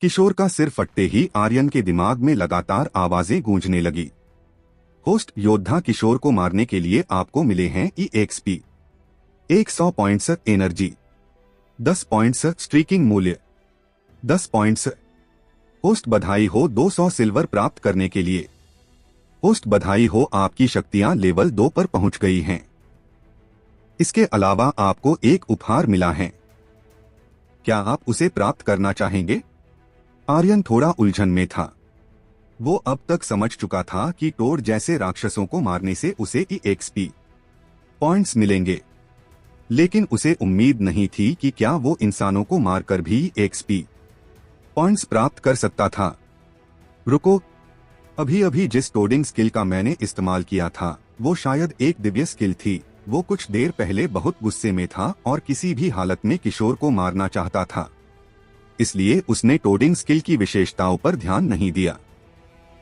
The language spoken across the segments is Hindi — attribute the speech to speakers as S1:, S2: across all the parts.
S1: किशोर का सिर फटते ही आर्यन के दिमाग में लगातार आवाजें गूंजने लगी। होस्ट योद्धा किशोर को मारने के लिए आपको मिले हैं EXP 100 points energy 10 points streaking मूल्य 10 पॉइंट्स। होस्ट बधाई हो 200 सिल्वर प्राप्त करने के लिए। होस्ट बधाई हो आपकी शक्तियां लेवल 2 पर पहुंच गई हैं। इसके अलावा आपको एक उपहार मिला है। क्या आप उसे प्राप्त करना चाहेंगे? आर्यन थोड़ा उलझन में था। वो अब तक समझ चुका था कि टोड जैसे राक्षसों को मारने से उसे EXP पॉइंट्स मिलेंगे, लेकिन उसे उम्मीद नहीं थी कि क्या वो इंसानों को मारकर भी EXP पॉइंट्स प्राप्त कर सकता था। रुको, अभी अभी जिस टोडिंग स्किल का मैंने इस्तेमाल किया था वो शायद एक दिव्य स्किल थी। वो कुछ देर पहले बहुत गुस्से में था और किसी भी हालत में किशोर को मारना चाहता था, इसलिए उसने टोडिंग स्किल की विशेषताओं पर ध्यान नहीं दिया।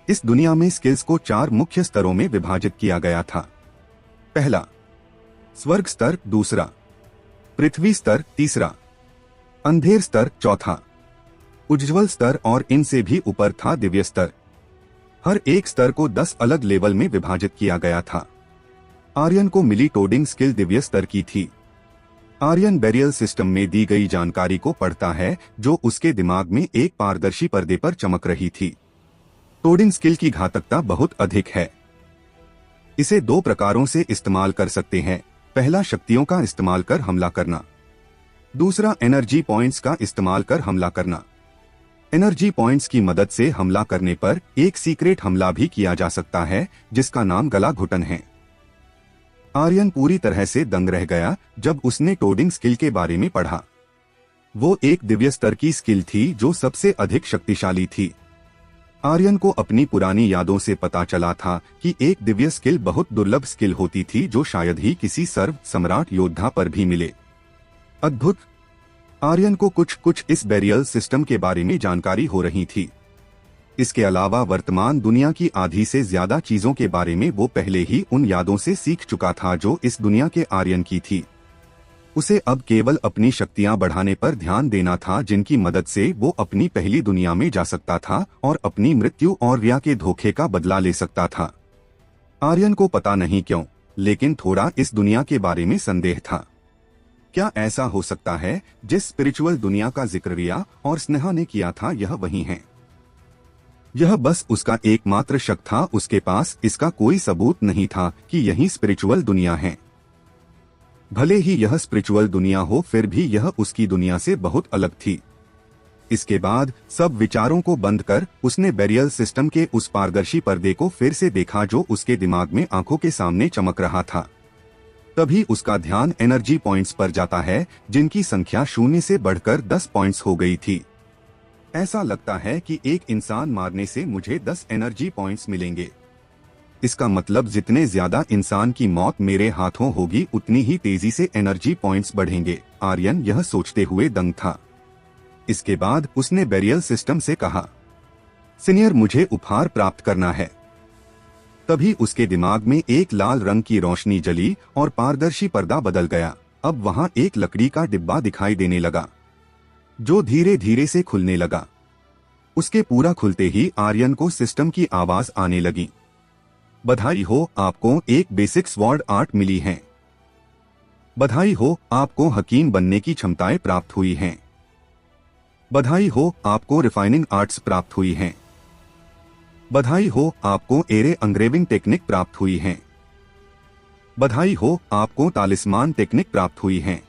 S1: इस दुनिया में स्किल्स को 4 मुख्य स्तरों में विभाजित किया गया था। पहला स्वर्ग स्तर, दूसरा पृथ्वी स्तर, तीसरा अंधेर स्तर, चौथा उज्ज्वल स्तर और इनसे भी ऊपर था दिव्य स्तर। हर एक स्तर को 10 अलग लेवल में विभाजित किया गया था। आर्यन को मिली टोडिंग स्किल दिव्य स्तर की थी। आर्यन बेरियल सिस्टम में दी गई जानकारी को पढ़ता है जो उसके दिमाग में एक पारदर्शी पर्दे पर चमक रही थी। टोडिंग स्किल की घातकता बहुत अधिक है। इसे 2 प्रकारों से इस्तेमाल कर सकते हैं। पहला शक्तियों का इस्तेमाल कर हमला करना, दूसरा एनर्जी पॉइंट्स का इस्तेमाल कर हमला करना। एनर्जी पॉइंट्स की मदद से हमला करने पर एक सीक्रेट हमला भी किया जा सकता है जिसका नाम गला घुटन है। आर्यन पूरी तरह से दंग रह गया जब उसने टोडिंग स्किल के बारे में पढ़ा। वो एक दिव्य स्तर की स्किल थी जो सबसे अधिक शक्तिशाली थी। आर्यन को अपनी पुरानी यादों से पता चला था कि एक दिव्य स्किल बहुत दुर्लभ स्किल होती थी जो शायद ही किसी सर्व सम्राट योद्धा पर भी मिले। अद्भुत! आर्यन को कुछ इस बेरियल सिस्टम के बारे में जानकारी हो रही थी। इसके अलावा वर्तमान दुनिया की आधी से ज्यादा चीजों के बारे में वो पहले ही उन यादों से सीख चुका था जो इस दुनिया के आर्यन की थी। उसे अब केवल अपनी शक्तियां बढ़ाने पर ध्यान देना था जिनकी मदद से वो अपनी पहली दुनिया में जा सकता था और अपनी मृत्यु और रिया के धोखे का बदला ले सकता था। आर्यन को पता नहीं क्यों, लेकिन थोड़ा इस दुनिया के बारे में संदेह था। क्या ऐसा हो सकता है जिस स्पिरिचुअल दुनिया का जिक्र रिया और स्नेहा ने किया था यह वही है? यह बस उसका एकमात्र शक था। उसके पास इसका कोई सबूत नहीं था कि यही स्पिरिचुअल दुनिया है। भले ही यह स्पिरिचुअल दुनिया हो, फिर भी यह उसकी दुनिया से बहुत अलग थी। इसके बाद सब विचारों को बंद कर उसने बेरियल सिस्टम के उस पारदर्शी पर्दे को फिर से देखा जो उसके दिमाग में आंखों के सामने चमक रहा था। तभी उसका ध्यान एनर्जी पॉइंट्स पर जाता है जिनकी संख्या 0 से बढ़कर 10 पॉइंट्स हो गई थी। ऐसा लगता है कि एक इंसान मारने से मुझे 10 एनर्जी पॉइंट्स मिलेंगे। इसका मतलब जितने ज्यादा इंसान की मौत मेरे हाथों होगी उतनी ही तेजी से एनर्जी पॉइंट्स बढ़ेंगे। आर्यन यह सोचते हुए दंग था। इसके बाद उसने बेरियल सिस्टम से कहा, सीनियर मुझे उपहार प्राप्त करना है। तभी उसके दिमाग में एक लाल रंग की रोशनी जली और पारदर्शी पर्दा बदल गया। अब वहां एक लकड़ी का डिब्बा दिखाई देने लगा जो धीरे धीरे से खुलने लगा। उसके पूरा खुलते ही आर्यन को सिस्टम की आवाज आने लगी, बधाई हो, आपको एक बेसिक स्वॉर्ड आर्ट मिली है। बधाई हो, आपको हकीम बनने की क्षमताएं प्राप्त हुई हैं। बधाई हो, आपको रिफाइनिंग आर्ट्स प्राप्त हुई हैं। बधाई हो, आपको एरे अंग्रेविंग टेक्निक प्राप्त हुई हैं। बधाई हो, आपको तालिस्मान टेक्निक प्राप्त हुई है।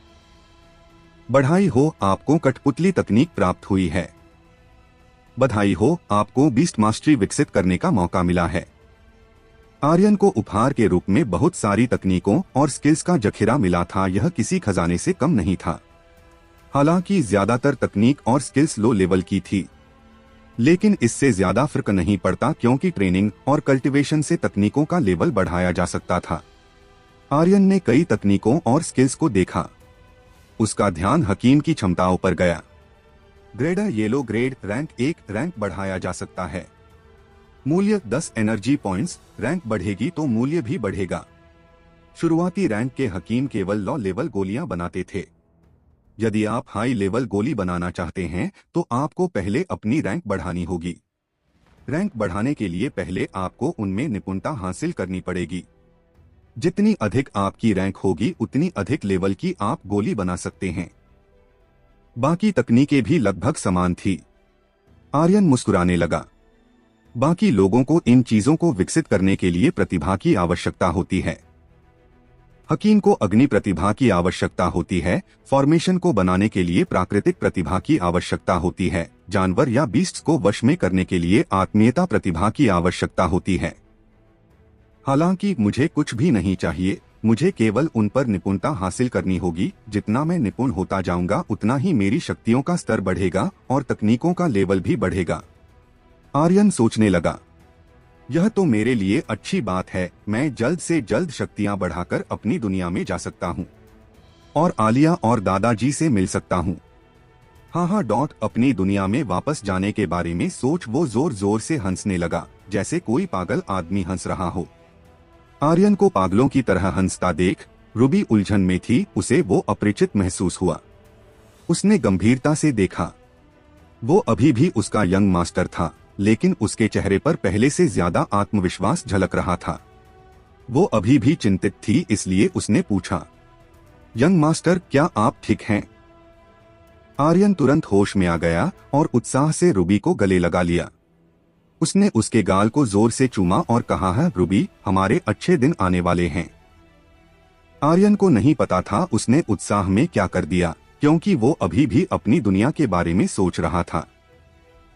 S1: बधाई हो, आपको कठपुतली तकनीक प्राप्त हुई है। बधाई हो, आपको बीस्ट मास्टरी विकसित करने का मौका मिला है। आर्यन को उपहार के रूप में बहुत सारी तकनीकों और स्किल्स का जखीरा मिला था। यह किसी खजाने से कम नहीं था। हालांकि ज्यादातर तकनीक और स्किल्स लो लेवल की थी, लेकिन इससे ज्यादा फर्क नहीं पड़ता क्योंकि ट्रेनिंग और कल्टीवेशन से तकनीकों का लेवल बढ़ाया जा सकता था। आर्यन ने कई तकनीकों और स्किल्स को देखा। उसका ध्यान हकीम की क्षमताओं पर गया। Grader yellow grade rank 1 rank बढ़ाया जा सकता है। मूल्य 10 एनर्जी पॉइंट्स। रैंक बढ़ेगी तो मूल्य भी बढ़ेगा। शुरुआती रैंक के हकीम केवल लॉ लेवल गोलियां बनाते थे। यदि आप हाई लेवल गोली बनाना चाहते हैं तो आपको पहले अपनी रैंक बढ़ानी होगी। रैंक बढ़ाने के लिए पहले आपको उनमें निपुणता हासिल करनी पड़ेगी। जितनी अधिक आपकी रैंक होगी उतनी अधिक लेवल की आप गोली बना सकते हैं। बाकी तकनीकें भी लगभग समान थी। आर्यन मुस्कुराने लगा। बाकी लोगों को इन चीजों को विकसित करने के लिए प्रतिभा की आवश्यकता होती है। हकीम को अग्नि प्रतिभा की आवश्यकता होती है, फॉर्मेशन को बनाने के लिए प्राकृतिक प्रतिभा की आवश्यकता होती है, जानवर या बीस्ट्स को वश में करने के लिए आत्मीयता प्रतिभा की आवश्यकता होती है। हालांकि मुझे कुछ भी नहीं चाहिए, मुझे केवल उन पर निपुणता हासिल करनी होगी। जितना मैं निपुण होता जाऊंगा उतना ही मेरी शक्तियों का स्तर बढ़ेगा और तकनीकों का लेवल भी बढ़ेगा। आर्यन सोचने लगा, यह तो मेरे लिए अच्छी बात है। मैं जल्द से जल्द शक्तियां बढ़ाकर अपनी दुनिया में जा सकता हूं और आलिया और दादाजी से मिल सकता हूं। हाँ, अपनी दुनिया में वापस जाने के बारे में सोच वो जोर जोर से हंसने लगा, जैसे कोई पागल आदमी हंस रहा हो। आर्यन को पागलों की तरह हंसता देख रूबी उलझन में थी। उसे वो अपरिचित महसूस हुआ। उसने गंभीरता से देखा। वो अभी भी उसका यंग मास्टर था, लेकिन उसके चेहरे पर पहले से ज्यादा आत्मविश्वास झलक रहा था। वो अभी भी चिंतित थी, इसलिए उसने पूछा, यंग मास्टर, क्या आप ठीक हैं? आर्यन तुरंत होश में आ गया और उत्साह से रूबी को गले लगा लिया। उसने उसके गाल को जोर से चूमा और कहा, है रूबी, हमारे अच्छे दिन आने वाले हैं। आर्यन को नहीं पता था उसने उत्साह में क्या कर दिया, क्योंकि वो अभी भी अपनी दुनिया के बारे में सोच रहा था।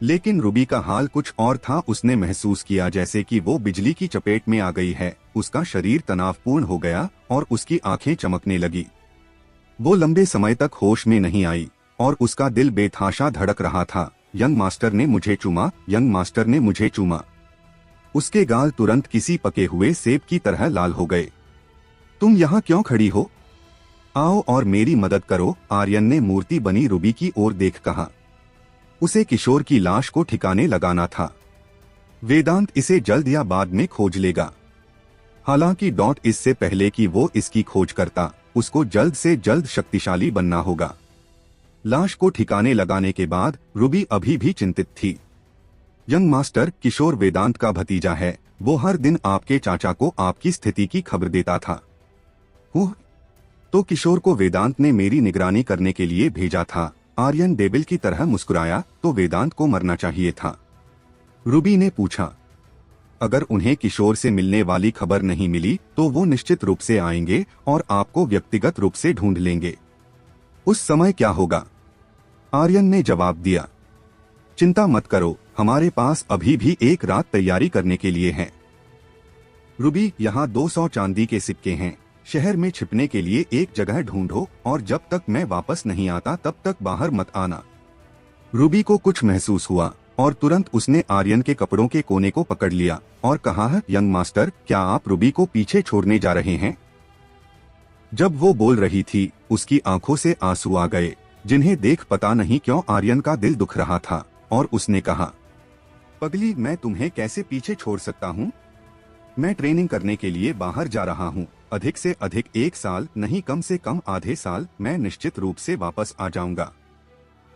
S1: लेकिन रूबी का हाल कुछ और था। उसने महसूस किया जैसे कि वो बिजली की चपेट में आ गई है। उसका शरीर तनावपूर्ण हो गया और उसकी आंखें चमकने लगी। वो लंबे समय तक होश में नहीं आई और उसका दिल बेतहाशा धड़क रहा था। यंग मास्टर ने मुझे चूमा, यंग मास्टर ने मुझे चूमा। उसके गाल तुरंत किसी पके हुए सेब की तरह लाल हो गए। तुम यहाँ क्यों खड़ी हो? आओ और मेरी मदद करो, आर्यन ने मूर्ति बनी रूबी की ओर देख कहा। उसे किशोर की लाश को ठिकाने लगाना था। वेदांत इसे जल्द या बाद में खोज लेगा। हालांकि इससे पहले कि वो इसकी खोज करता, उसको जल्द से जल्द शक्तिशाली बनना होगा। लाश को ठिकाने लगाने के बाद रूबी अभी भी चिंतित थी। यंग मास्टर, किशोर वेदांत का भतीजा है। वो हर दिन आपके चाचा को आपकी स्थिति की खबर देता था। तो किशोर को वेदांत ने मेरी निगरानी करने के लिए भेजा था। आर्यन डेविल की तरह मुस्कुराया। तो वेदांत को मरना चाहिए था? रूबी ने पूछा। अगर उन्हें किशोर से मिलने वाली खबर नहीं मिली तो वो निश्चित रूप से आएंगे और आपको व्यक्तिगत रूप से ढूंढ लेंगे। उस समय क्या होगा? आर्यन ने जवाब दिया, चिंता मत करो, हमारे पास अभी भी एक रात तैयारी करने के लिए है। रूबी, यहाँ 200 चांदी के सिक्के हैं। शहर में छिपने के लिए एक जगह ढूंढो और जब तक मैं वापस नहीं आता तब तक बाहर मत आना। रूबी को कुछ महसूस हुआ और तुरंत उसने आर्यन के कपड़ों के कोने को पकड़ लिया और कहा, है यंग मास्टर, क्या आप रूबी को पीछे छोड़ने जा रहे हैं? जब वो बोल रही थी उसकी आंखों से आंसू आ गए, जिन्हें देख पता नहीं क्यों आर्यन का दिल दुख रहा था। और उसने कहा, पगली, मैं तुम्हें कैसे पीछे छोड़ सकता हूँ? मैं ट्रेनिंग करने के लिए बाहर जा रहा हूँ। अधिक से अधिक 1 साल नहीं, कम से कम आधे साल मैं निश्चित रूप से वापस आ जाऊंगा।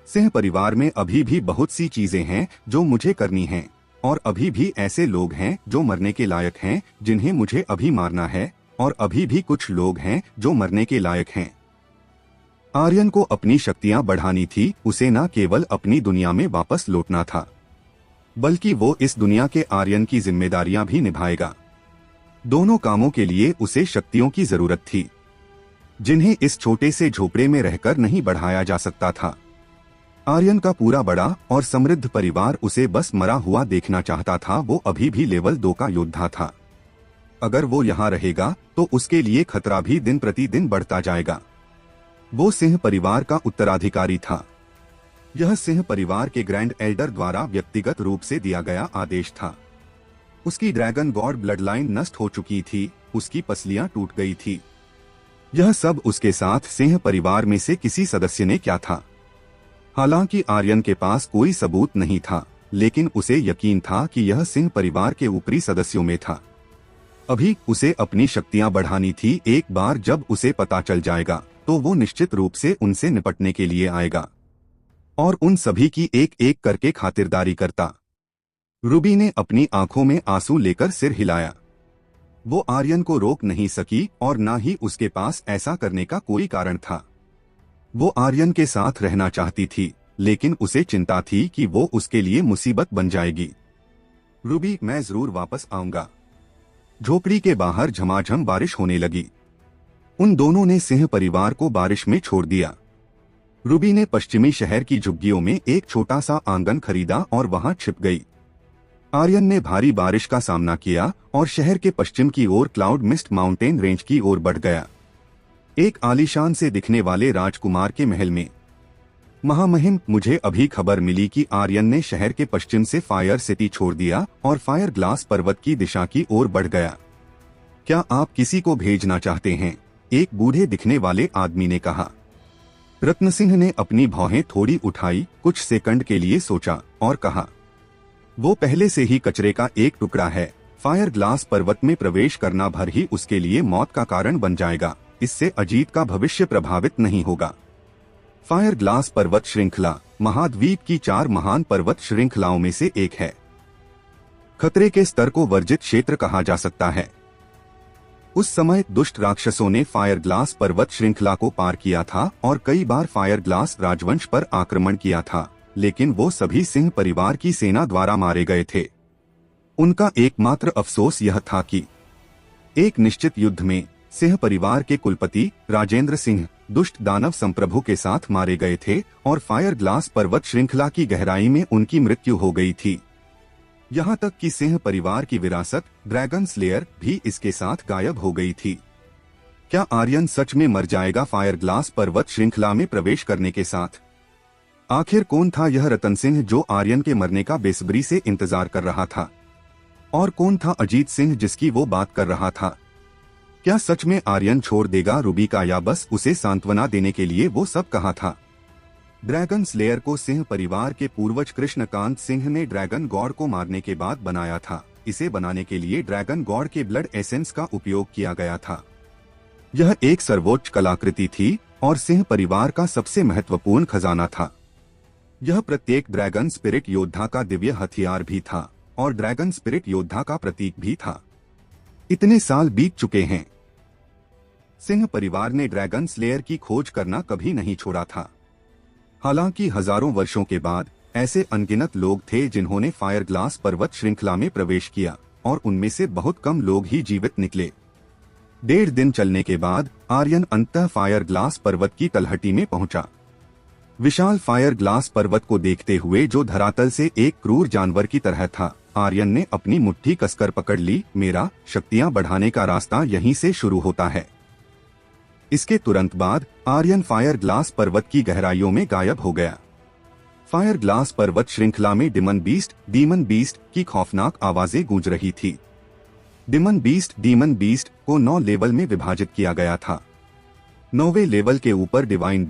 S1: सिंह परिवार में अभी भी बहुत सी चीजें हैं जो मुझे करनी हैं और अभी भी ऐसे लोग हैं जो मरने के लायक हैं जिन्हें मुझे अभी मारना है, और अभी भी कुछ लोग हैं जो मरने के लायक हैं। आर्यन को अपनी शक्तियां बढ़ानी थी। उसे न केवल अपनी दुनिया में वापस लौटना था, बल्कि वो इस दुनिया के आर्यन की जिम्मेदारियां भी निभाएगा। दोनों कामों के लिए उसे शक्तियों की जरूरत थी, जिन्हें इस छोटे से झोपड़े में रहकर नहीं बढ़ाया जा सकता था। आर्यन का पूरा बड़ा और समृद्ध परिवार उसे बस मरा हुआ देखना चाहता था। वो अभी भी लेवल 2 का योद्धा था। अगर वो यहाँ रहेगा तो उसके लिए खतरा भी दिन प्रतिदिन बढ़ता जाएगा। वो सिंह परिवार का उत्तराधिकारी था। यह सिंह परिवार के ग्रैंड एल्डर द्वारा व्यक्तिगत रूप से दिया गया आदेश था। उसकी ड्रैगन गॉड ब्लड लाइन नष्ट हो चुकी थी, उसकी पसलियां टूट गई थी। यह सब उसके साथ सिंह परिवार में से किसी सदस्य ने किया था। हालांकि आर्यन के पास कोई सबूत नहीं था, लेकिन उसे यकीन था कि यह सिंह परिवार के ऊपरी सदस्यों में था। अभी उसे अपनी शक्तियां बढ़ानी थी। एक बार जब उसे पता चल जाएगा तो वो निश्चित रूप से उनसे निपटने के लिए आएगा और उन सभी की एक एक करके खातिरदारी करता। रूबी ने अपनी आंखों में आंसू लेकर सिर हिलाया। वो आर्यन को रोक नहीं सकी और न ही उसके पास ऐसा करने का कोई कारण था। वो आर्यन के साथ रहना चाहती थी, लेकिन उसे चिंता थी कि वो उसके लिए मुसीबत बन जाएगी। रूबी, मैं जरूर वापस आऊंगा। झोपड़ी के बाहर झमाझम बारिश होने लगी। उन दोनों ने सिंह परिवार को बारिश में छोड़ दिया। रूबी ने पश्चिमी शहर की झुग्गियों में एक छोटा सा आंगन खरीदा और वहां छिप गई। आर्यन ने भारी बारिश का सामना किया और शहर के पश्चिम की ओर क्लाउड मिस्ट माउंटेन रेंज की ओर बढ़ गया। एक आलीशान से दिखने वाले राजकुमार के महल में। महामहिम, मुझे अभी खबर मिली कि आर्यन ने शहर के पश्चिम से फायर सिटी छोड़ दिया और फायर ग्लास पर्वत की दिशा की ओर बढ़ गया। क्या आप किसी को भेजना चाहते हैं? एक बूढ़े दिखने वाले आदमी ने कहा। रत्न सिंह ने अपनी भौहें थोड़ी उठाई, कुछ सेकंड के लिए सोचा और कहा, वो पहले से ही कचरे का एक टुकड़ा है। फायर ग्लास पर्वत में प्रवेश करना भर ही उसके लिए मौत का कारण बन जाएगा। इससे अजीत का भविष्य प्रभावित नहीं होगा। फायर ग्लास पर्वत श्रृंखला महाद्वीप की 4 महान पर्वत श्रृंखलाओं में से एक है। खतरे के स्तर को वर्जित क्षेत्र कहा जा सकता है। उस समय दुष्ट राक्षसों ने फायर ग्लास पर्वत श्रृंखला को पार किया था और कई बार फायर ग्लास राजवंश पर आक्रमण किया था, लेकिन वो सभी सिंह परिवार की सेना द्वारा मारे गए थे। उनका एकमात्र अफसोस यह था कि एक निश्चित युद्ध में सिंह परिवार के कुलपति राजेंद्र सिंह दुष्ट दानव संप्रभु के साथ मारे गए थे और फायर ग्लास पर्वत श्रृंखला की गहराई में उनकी मृत्यु हो गई थी। यहाँ तक कि सिंह परिवार की विरासत ड्रैगन स्लेयर भी इसके साथ गायब हो गई थी। क्या आर्यन सच में मर जाएगा फायर ग्लास पर्वत श्रृंखला में प्रवेश करने के साथ? आखिर कौन था यह रतन सिंह जो आर्यन के मरने का बेसब्री से इंतजार कर रहा था? और कौन था अजीत सिंह जिसकी वो बात कर रहा था? क्या सच में आर्यन छोड़ देगा रूबी का, या बस उसे सांत्वना देने के लिए वो सब कहा था? ड्रैगन स्लेयर को सिंह परिवार के पूर्वज कृष्णकांत सिंह ने ड्रैगन गॉड को मारने के बाद बनाया था। इसे बनाने के लिए ड्रैगन गॉड के ब्लड एसेंस का उपयोग किया गया था। यह एक सर्वोच्च कलाकृति थी और सिंह परिवार का सबसे महत्वपूर्ण खजाना था। यह प्रत्येक ड्रैगन स्पिरिट योद्धा का दिव्य हथियार भी था और ड्रैगन स्पिरिट योद्धा का प्रतीक भी था। इतने साल बीत चुके हैं, सिंह परिवार ने ड्रैगन स्लेयर की खोज करना कभी नहीं छोड़ा था। हालांकि हजारों वर्षों के बाद ऐसे अनगिनत लोग थे जिन्होंने फायर ग्लास पर्वत श्रृंखला में प्रवेश किया और उनमें से बहुत कम लोग ही जीवित निकले। 1.5 दिन चलने के बाद आर्यन अंततः फायर ग्लास पर्वत की तलहटी में पहुंचा। विशाल फायर ग्लास पर्वत को देखते हुए, जो धरातल से एक क्रूर जानवर की तरह था, आर्यन ने अपनी मुट्ठी कसकर पकड़ ली। मेरा शक्तियां बढ़ाने का रास्ता यहीं से शुरू होता है। इसके तुरंत बाद आर्यन फायर ग्लास पर्वत की गहराइयों में गायब हो गया। फायर ग्लास पर्वत श्रृंखला में डीमन बीस्ट की खौफनाक आवाजें गूंज रही थी। डीमन बीस्ट को 9 लेवल में विभाजित किया गया था। 9वें लेवल के ऊपर डिवाइन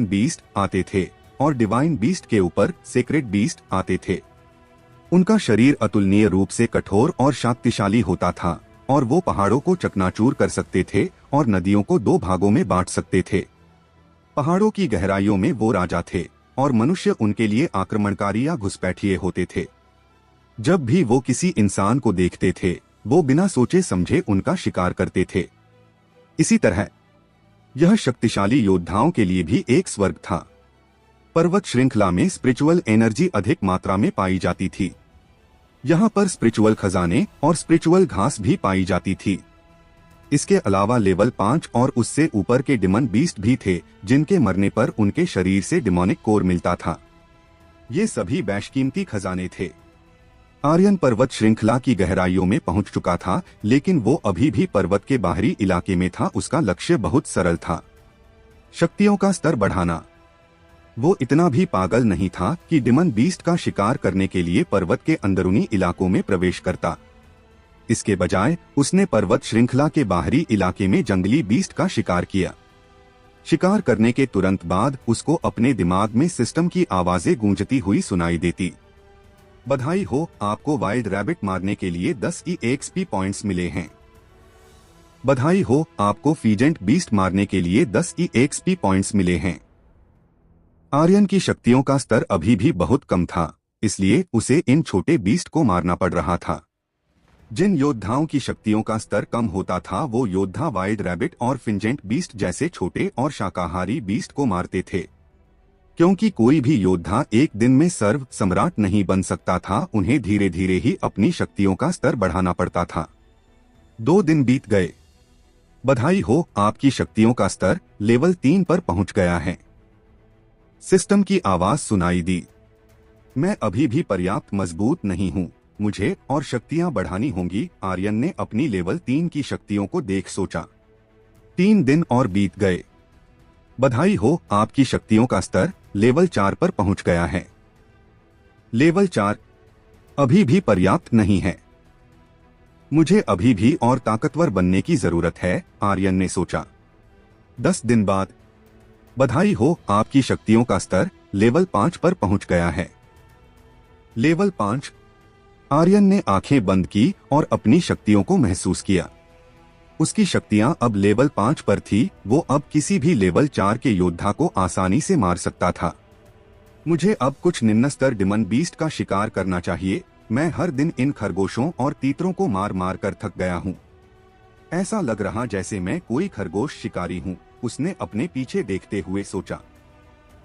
S1: बीस्ट आते थे और डिवाइन बीस्ट के ऊपर सेक्रेड बीस्ट आते थे। उनका शरीर अतुलनीय रूप से कठोर और शक्तिशाली होता था और वो पहाड़ों को चकनाचूर कर सकते थे और नदियों को 2 भागों में बांट सकते थे। पहाड़ों की गहराइयों में वो राजा थे और मनुष्य उनके लिए आक्रमणकारी या घुसपैठिए होते थे। जब भी वो किसी इंसान को देखते थे, वो बिना सोचे समझे उनका शिकार करते थे। इसी तरह यह शक्तिशाली योद्धाओं के लिए भी एक स्वर्ग था। पर्वत श्रृंखला में स्पिरिचुअल एनर्जी अधिक मात्रा में पाई जाती थी। यहाँ पर स्पिरिचुअल खजाने और स्पिरिचुअल घास भी पाई जाती थी। इसके अलावा लेवल 5 और उससे ऊपर के डिमन बीस्ट भी थे, जिनके मरने पर उनके शरीर से डिमोनिक कोर मिलता था। ये सभी बेशकीमती खजाने थे। आर्यन पर्वत श्रृंखला की गहराइयों में पहुंच चुका था, लेकिन वो अभी भी पर्वत के बाहरी इलाके में था। उसका लक्ष्य बहुत सरल था, शक्तियों का स्तर बढ़ाना। वो इतना भी पागल नहीं था कि डिमन बीस्ट का शिकार करने के लिए पर्वत के अंदरूनी इलाकों में प्रवेश करता। इसके बजाय उसने पर्वत श्रृंखला के बाहरी इलाके में जंगली बीस्ट का शिकार किया। शिकार करने के तुरंत बाद उसको अपने दिमाग में सिस्टम की आवाजें गूंजती हुई सुनाई देती। बधाई हो, आपको वाइल्ड रैबिट मारने के लिए 10 EXP पॉइंट्स मिले हैं। बधाई हो, आपको फीजेंट बीस्ट मारने के लिए 10 EXP पॉइंट्स मिले हैं। आर्यन की शक्तियों का स्तर अभी भी बहुत कम था, इसलिए उसे इन छोटे बीस्ट को मारना पड़ रहा था। जिन योद्धाओं की शक्तियों का स्तर कम होता था वो योद्धा वाइल्ड रैबिट और फिंजेंट बीस्ट जैसे छोटे और शाकाहारी बीस्ट को मारते थे। क्योंकि कोई भी योद्धा एक दिन में सर्व सम्राट नहीं बन सकता था, उन्हें धीरे धीरे ही अपनी शक्तियों का स्तर बढ़ाना पड़ता था। 2 दिन बीत गए। बधाई हो, आपकी शक्तियों का स्तर लेवल 3 पर पहुंच गया है। सिस्टम की आवाज सुनाई दी। मैं अभी भी पर्याप्त मजबूत नहीं हूँ, मुझे और शक्तियां बढ़ानी होंगी। आर्यन ने अपनी लेवल 3 की शक्तियों को देख सोचा। 3 दिन और बीत गए। बधाई हो, आपकी शक्तियों का स्तर लेवल 4 पर पहुंच गया है। लेवल 4 अभी भी पर्याप्त नहीं है, मुझे अभी भी और ताकतवर बनने की जरूरत है, आर्यन ने सोचा। 10 दिन बाद। बधाई हो, आपकी शक्तियों का स्तर लेवल 5 पर पहुंच गया है। लेवल 5। आर्यन ने आंखें बंद की और अपनी शक्तियों को महसूस किया। उसकी शक्तियां अब लेवल 5 पर थी, वो अब किसी भी लेवल 4 के योद्धा को आसानी से मार सकता था। मुझे अब कुछ निम्न स्तर डिमन बीस्ट का शिकार करना चाहिए। मैं हर दिन इन खरगोशों और तीतरों को मार मार कर थक गया हूँ। ऐसा लग रहा जैसे मैं कोई खरगोश शिकारी हूँ, उसने अपने पीछे देखते हुए सोचा।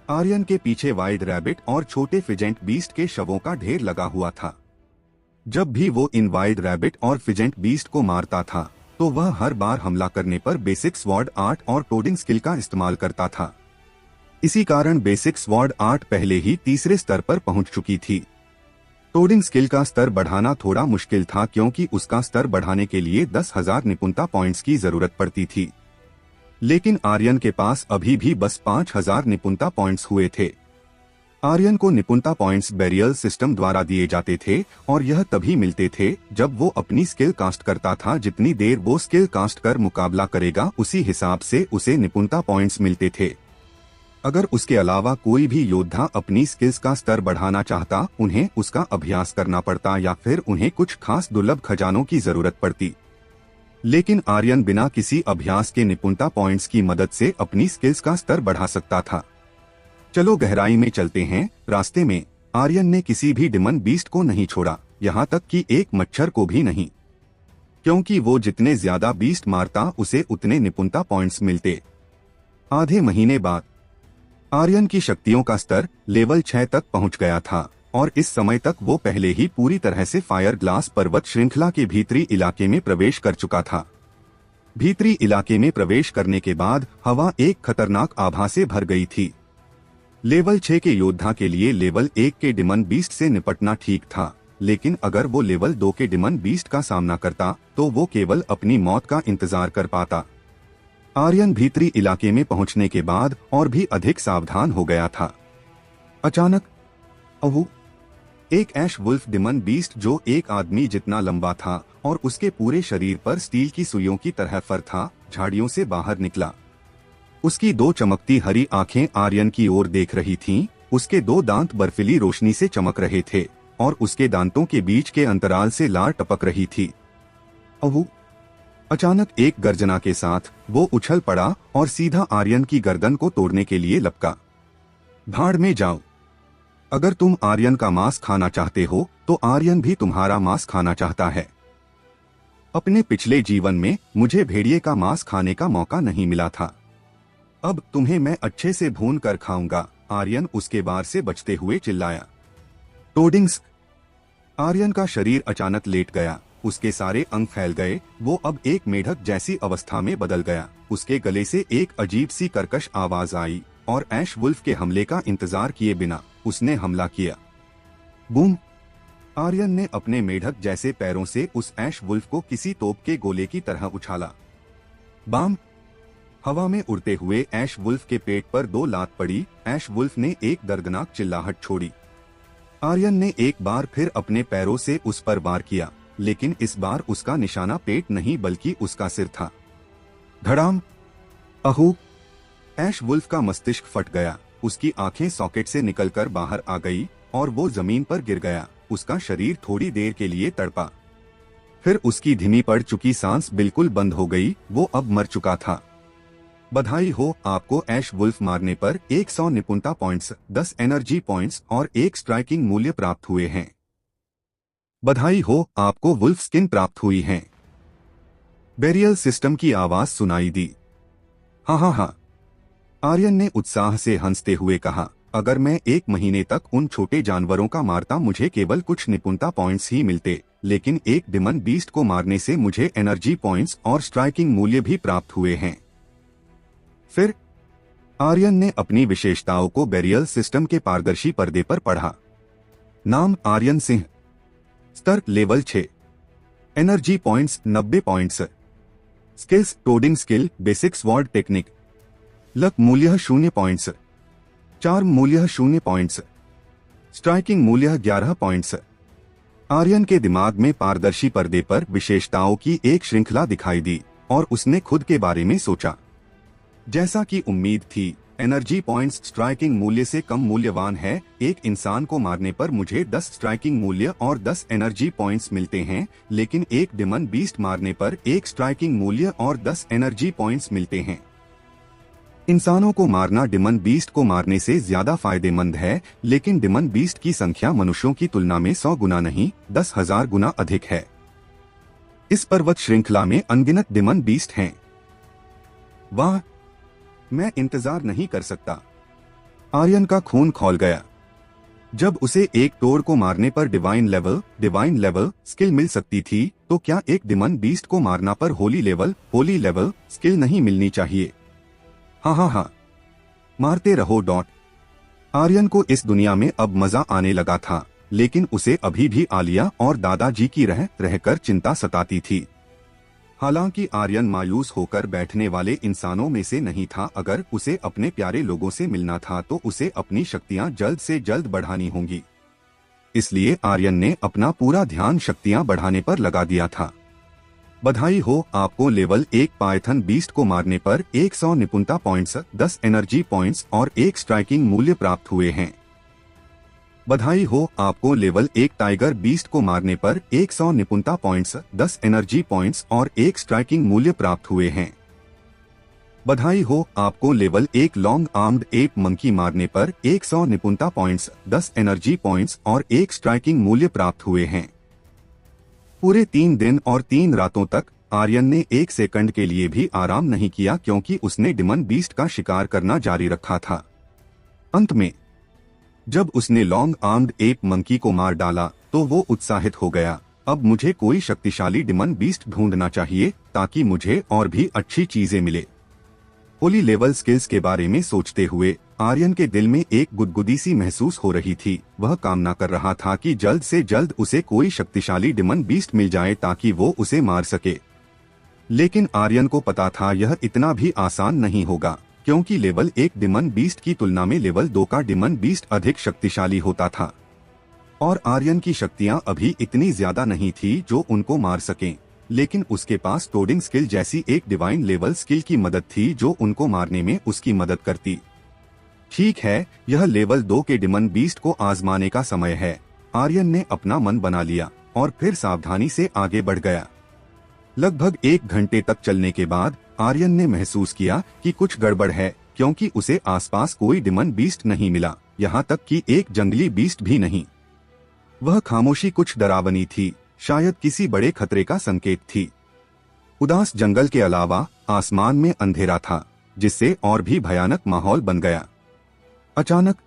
S1: आर्यन के पीछे वाइल्ड रैबिट और छोटे फिजेंट बीस्ट के शवों का ढेर लगा हुआ था। जब भी वो इन वाइल्ड रैबिट और फिजेंट बीस्ट को मारता था तो वह हर बार हमला करने पर बेसिक स्वॉर्ड आर्ट और टोडिंग स्किल का इस्तेमाल करता था। इसी कारण बेसिक स्वॉर्ड आर्ट पहले ही तीसरे स्तर पर पहुंच चुकी थी। टोडिंग स्किल का स्तर बढ़ाना थोड़ा मुश्किल था क्योंकि उसका स्तर बढ़ाने के लिए 10,000 निपुणता पॉइंट्स की जरूरत पड़ती थी, लेकिन आर्यन के पास अभी भी बस 5,000 निपुणता पॉइंट्स हुए थे। आर्यन को निपुणता पॉइंट्स बैरियल सिस्टम द्वारा दिए जाते थे और यह तभी मिलते थे जब वो अपनी स्किल कास्ट करता था। जितनी देर वो स्किल कास्ट कर मुकाबला करेगा उसी हिसाब से उसे निपुणता पॉइंट्स मिलते थे। अगर उसके अलावा कोई भी योद्धा अपनी स्किल्स का स्तर बढ़ाना चाहता, उन्हें उसका अभ्यास करना पड़ता या फिर उन्हें कुछ खास दुर्लभ खजानों की जरूरत पड़ती। लेकिन आर्यन बिना किसी अभ्यास के निपुणता पॉइंट्स की मदद से अपनी स्किल्स का स्तर बढ़ा सकता था। चलो गहराई में चलते हैं। रास्ते में आर्यन ने किसी भी डिमन बीस्ट को नहीं छोड़ा, यहाँ तक कि एक मच्छर को भी नहीं, क्योंकि वो जितने ज्यादा बीस्ट मारता उसे उतने निपुणता पॉइंट्स मिलते। आधे महीने बाद आर्यन की शक्तियों का स्तर लेवल 6 तक पहुंच गया था और इस समय तक वो पहले ही पूरी तरह से फायर ग्लास पर्वत श्रृंखला के भीतरी इलाके में प्रवेश कर चुका था। भीतरी इलाके में प्रवेश करने के बाद हवा एक खतरनाक आभा से भर गई थी। लेवल 6 के योद्धा के लिए लेवल 1 के डिमन बीस्ट से निपटना ठीक था, लेकिन अगर वो लेवल 2 के डिमन बीस्ट का सामना करता तो वो केवल अपनी मौत का इंतजार कर पाता। आर्यन भीतरी इलाके में पहुंचने के बाद और भी अधिक सावधान हो गया था। अचानक अहू, एक ऐश वुल्फ डिमन बीस्ट जो एक आदमी जितना लंबा था और उसके पूरे शरीर पर स्टील की सुइयों की तरह फर था, झाड़ियों से बाहर निकला। उसकी 2 चमकती हरी आंखें आर्यन की ओर देख रही थीं। उसके 2 दांत बर्फीली रोशनी से चमक रहे थे और उसके दांतों के बीच के अंतराल से लार टपक रही थी। अहू, अचानक एक गर्जना के साथ वो उछल पड़ा और सीधा आर्यन की गर्दन को तोड़ने के लिए लपका। भाड़ में जाओ। अगर तुम आर्यन का मांस खाना चाहते हो तो आर्यन भी तुम्हारा मांस खाना चाहता है। अपने पिछले जीवन में मुझे भेड़िए का मांस खाने का मौका नहीं मिला था, अब तुम्हें मैं अच्छे से भून कर खाऊंगा, आर्यन उसके वार से बचते हुए चिल्लाया। टोडिंग्स। आर्यन का शरीर अचानक लेट गया, उसके सारे अंग फैल गए, वो अब एक मेढक जैसी अवस्था में बदल गया। उसके गले से एक अजीब सी कर्कश आवाज आई और ऐश वुल्फ के हमले का इंतजार किए बिना उसने हमला किया। बूम। आर्यन ने अपने मेढक जैसे पैरों से उस ऐश वुल्फ को किसी तोप के गोले की तरह उछाला। बाम। हवा में उड़ते हुए ऐश वुल्फ के पेट पर 2 लात पड़ी। ऐश वुल्फ ने एक दर्दनाक चिल्लाहट छोड़ी। आर्यन ने एक बार फिर अपने पैरों से उस पर वार किया, लेकिन इस बार उसका निशाना पेट नहीं बल्कि उसका सिर था। धड़ाम। अहू। ऐश वुल्फ का मस्तिष्क फट गया, उसकी आंखें सॉकेट से निकलकर बाहर आ गई और वो जमीन पर गिर गया। उसका शरीर थोड़ी देर के लिए तड़पा, फिर उसकी धीमी पड़ चुकी सांस बिल्कुल बंद हो गई, वो अब मर चुका था। बधाई हो, आपको ऐश वुल्फ मारने पर 100 निपुणता पॉइंट्स, 10 एनर्जी पॉइंट्स और 1 स्ट्राइकिंग मूल्य प्राप्त हुए हैं। बधाई हो, आपको वुल्फ स्किन प्राप्त हुई है। बेरियल सिस्टम की आवाज सुनाई दी। हाँ हाँ हाँ, आर्यन ने उत्साह से हंसते हुए कहा, अगर मैं 1 महीने तक उन छोटे जानवरों का मारता मुझे केवल कुछ निपुणता पॉइंट्स ही मिलते, लेकिन एक डिमन बीस्ट को मारने से मुझे एनर्जी पॉइंट्स और स्ट्राइकिंग मूल्य भी प्राप्त हुए हैं। फिर आर्यन ने अपनी विशेषताओं को बेरियल सिस्टम के पारदर्शी पर्दे पर पढ़ा। नाम आर्यन सिंह, स्तर level 6, energy points 90 points, skills टोडिंग skill basic sword technique, luck मूल्य 0 पॉइंट्स, चार्म मूल्य 0 पॉइंट्स, स्ट्राइकिंग मूल्य 11 पॉइंट्स। आर्यन के दिमाग में पारदर्शी पर्दे पर विशेषताओं की एक श्रृंखला दिखाई दी और उसने खुद के बारे में सोचा। जैसा कि उम्मीद थी, एनर्जी पॉइंट्स स्ट्राइकिंग मूल्य से कम मूल्यवान है। एक इंसान को मारने पर मुझे 10 स्ट्राइकिंग मूल्य और 10 एनर्जी पॉइंट्स मिलते हैं, लेकिन एक डिमन बीस्ट मारने पर 1 स्ट्राइकिंग मूल्य और 10 एनर्जी पॉइंट्स मिलते हैं। इंसानों को मारना डिमन बीस्ट को मारने से ज्यादा फायदेमंद है, लेकिन डिमन बीस्ट की संख्या मनुष्यों की तुलना में 100 गुना नहीं, 10,000 गुना अधिक है। इस पर्वत श्रृंखला में अनगिनत डिमन बीस्ट हैं। वाह, मैं इंतजार नहीं कर सकता। आर्यन का खून खौल गया। जब उसे एक टोर को मारने पर डिवाइन लेवल स्किल मिल सकती थी, तो क्या एक डिमन बीस्ट को मारना पर होली लेवल स्किल नहीं मिलनी चाहिए? हाँ हाँ हाँ, मारते रहो डॉट। आर्यन को इस दुनिया में अब मजा आने लगा था, लेकिन उसे अभी भी आलिया और दादाजी की रहकर चिंता सताती थी। हालांकि आर्यन मायूस होकर बैठने वाले इंसानों में से नहीं था। अगर उसे अपने प्यारे लोगों से मिलना था तो उसे अपनी शक्तियां जल्द से जल्द बढ़ानी होंगी। इसलिए आर्यन ने अपना पूरा ध्यान शक्तियां बढ़ाने पर लगा दिया था। बधाई हो, आपको लेवल 1 पाइथन बीस्ट को मारने पर 100 निपुणता पॉइंट्स, 10 एनर्जी पॉइंट्स और 1 स्ट्राइकिंग मूल्य प्राप्त हुए हैं। बधाई हो, आपको लेवल 1 टाइगर बीस्ट को मारने पर 100 निपुणता पॉइंट्स, 10 एनर्जी पॉइंट्स और 1 स्ट्राइकिंग मूल्य प्राप्त हुए हैं। बधाई हो, आपको level 1 long armed app monkey मारने पर 100 निपुणता पॉइंट्स, 10 एनर्जी पॉइंट्स और 1 स्ट्राइकिंग मूल्य प्राप्त हुए हैं। पूरे 3 दिन और 3 रातों तक आर्यन ने 1 सेकंड के लिए भी आराम नहीं किया, क्योंकि उसने डिमन बीस्ट का शिकार करना जारी रखा था। अंत में जब उसने लॉन्ग आर्म्ड एप मंकी को मार डाला तो वो उत्साहित हो गया। अब मुझे कोई शक्तिशाली डिमन बीस्ट ढूंढना चाहिए ताकि मुझे और भी अच्छी चीजें मिले। होली लेवल स्किल्स के बारे में सोचते हुए आर्यन के दिल में एक गुदगुदी सी महसूस हो रही थी। वह कामना कर रहा था कि जल्द से जल्द उसे कोई शक्तिशाली डिमन बीस्ट मिल जाए ताकि वो उसे मार सके। लेकिन आर्यन को पता था यह इतना भी आसान नहीं होगा, क्योंकि लेवल 1 डिमन बीस्ट की तुलना में लेवल 2 का डिमन बीस्ट अधिक शक्तिशाली होता था और आर्यन की शक्तियां अभी इतनी ज्यादा नहीं थी जो उनको मार सकें। लेकिन उसके पास टोडिंग स्किल जैसी एक डिवाइन लेवल स्किल की मदद थी जो उनको मारने में उसकी मदद करती। ठीक है, यह लेवल 2 के डिमन बीस्ट को आजमाने का समय है। आर्यन ने अपना मन बना लिया और फिर सावधानी से आगे बढ़ गया। लगभग 1 घंटे तक चलने के बाद आर्यन ने महसूस किया कि कुछ गड़बड़ है, क्योंकि उसे आसपास कोई डिमन बीस्ट नहीं मिला, यहाँ तक कि एक जंगली बीस्ट भी नहीं। वह खामोशी कुछ डरावनी थी, शायद किसी बड़े खतरे का संकेत थी। उदास जंगल के अलावा आसमान में अंधेरा था, जिससे और भी भयानक माहौल बन गया। अचानक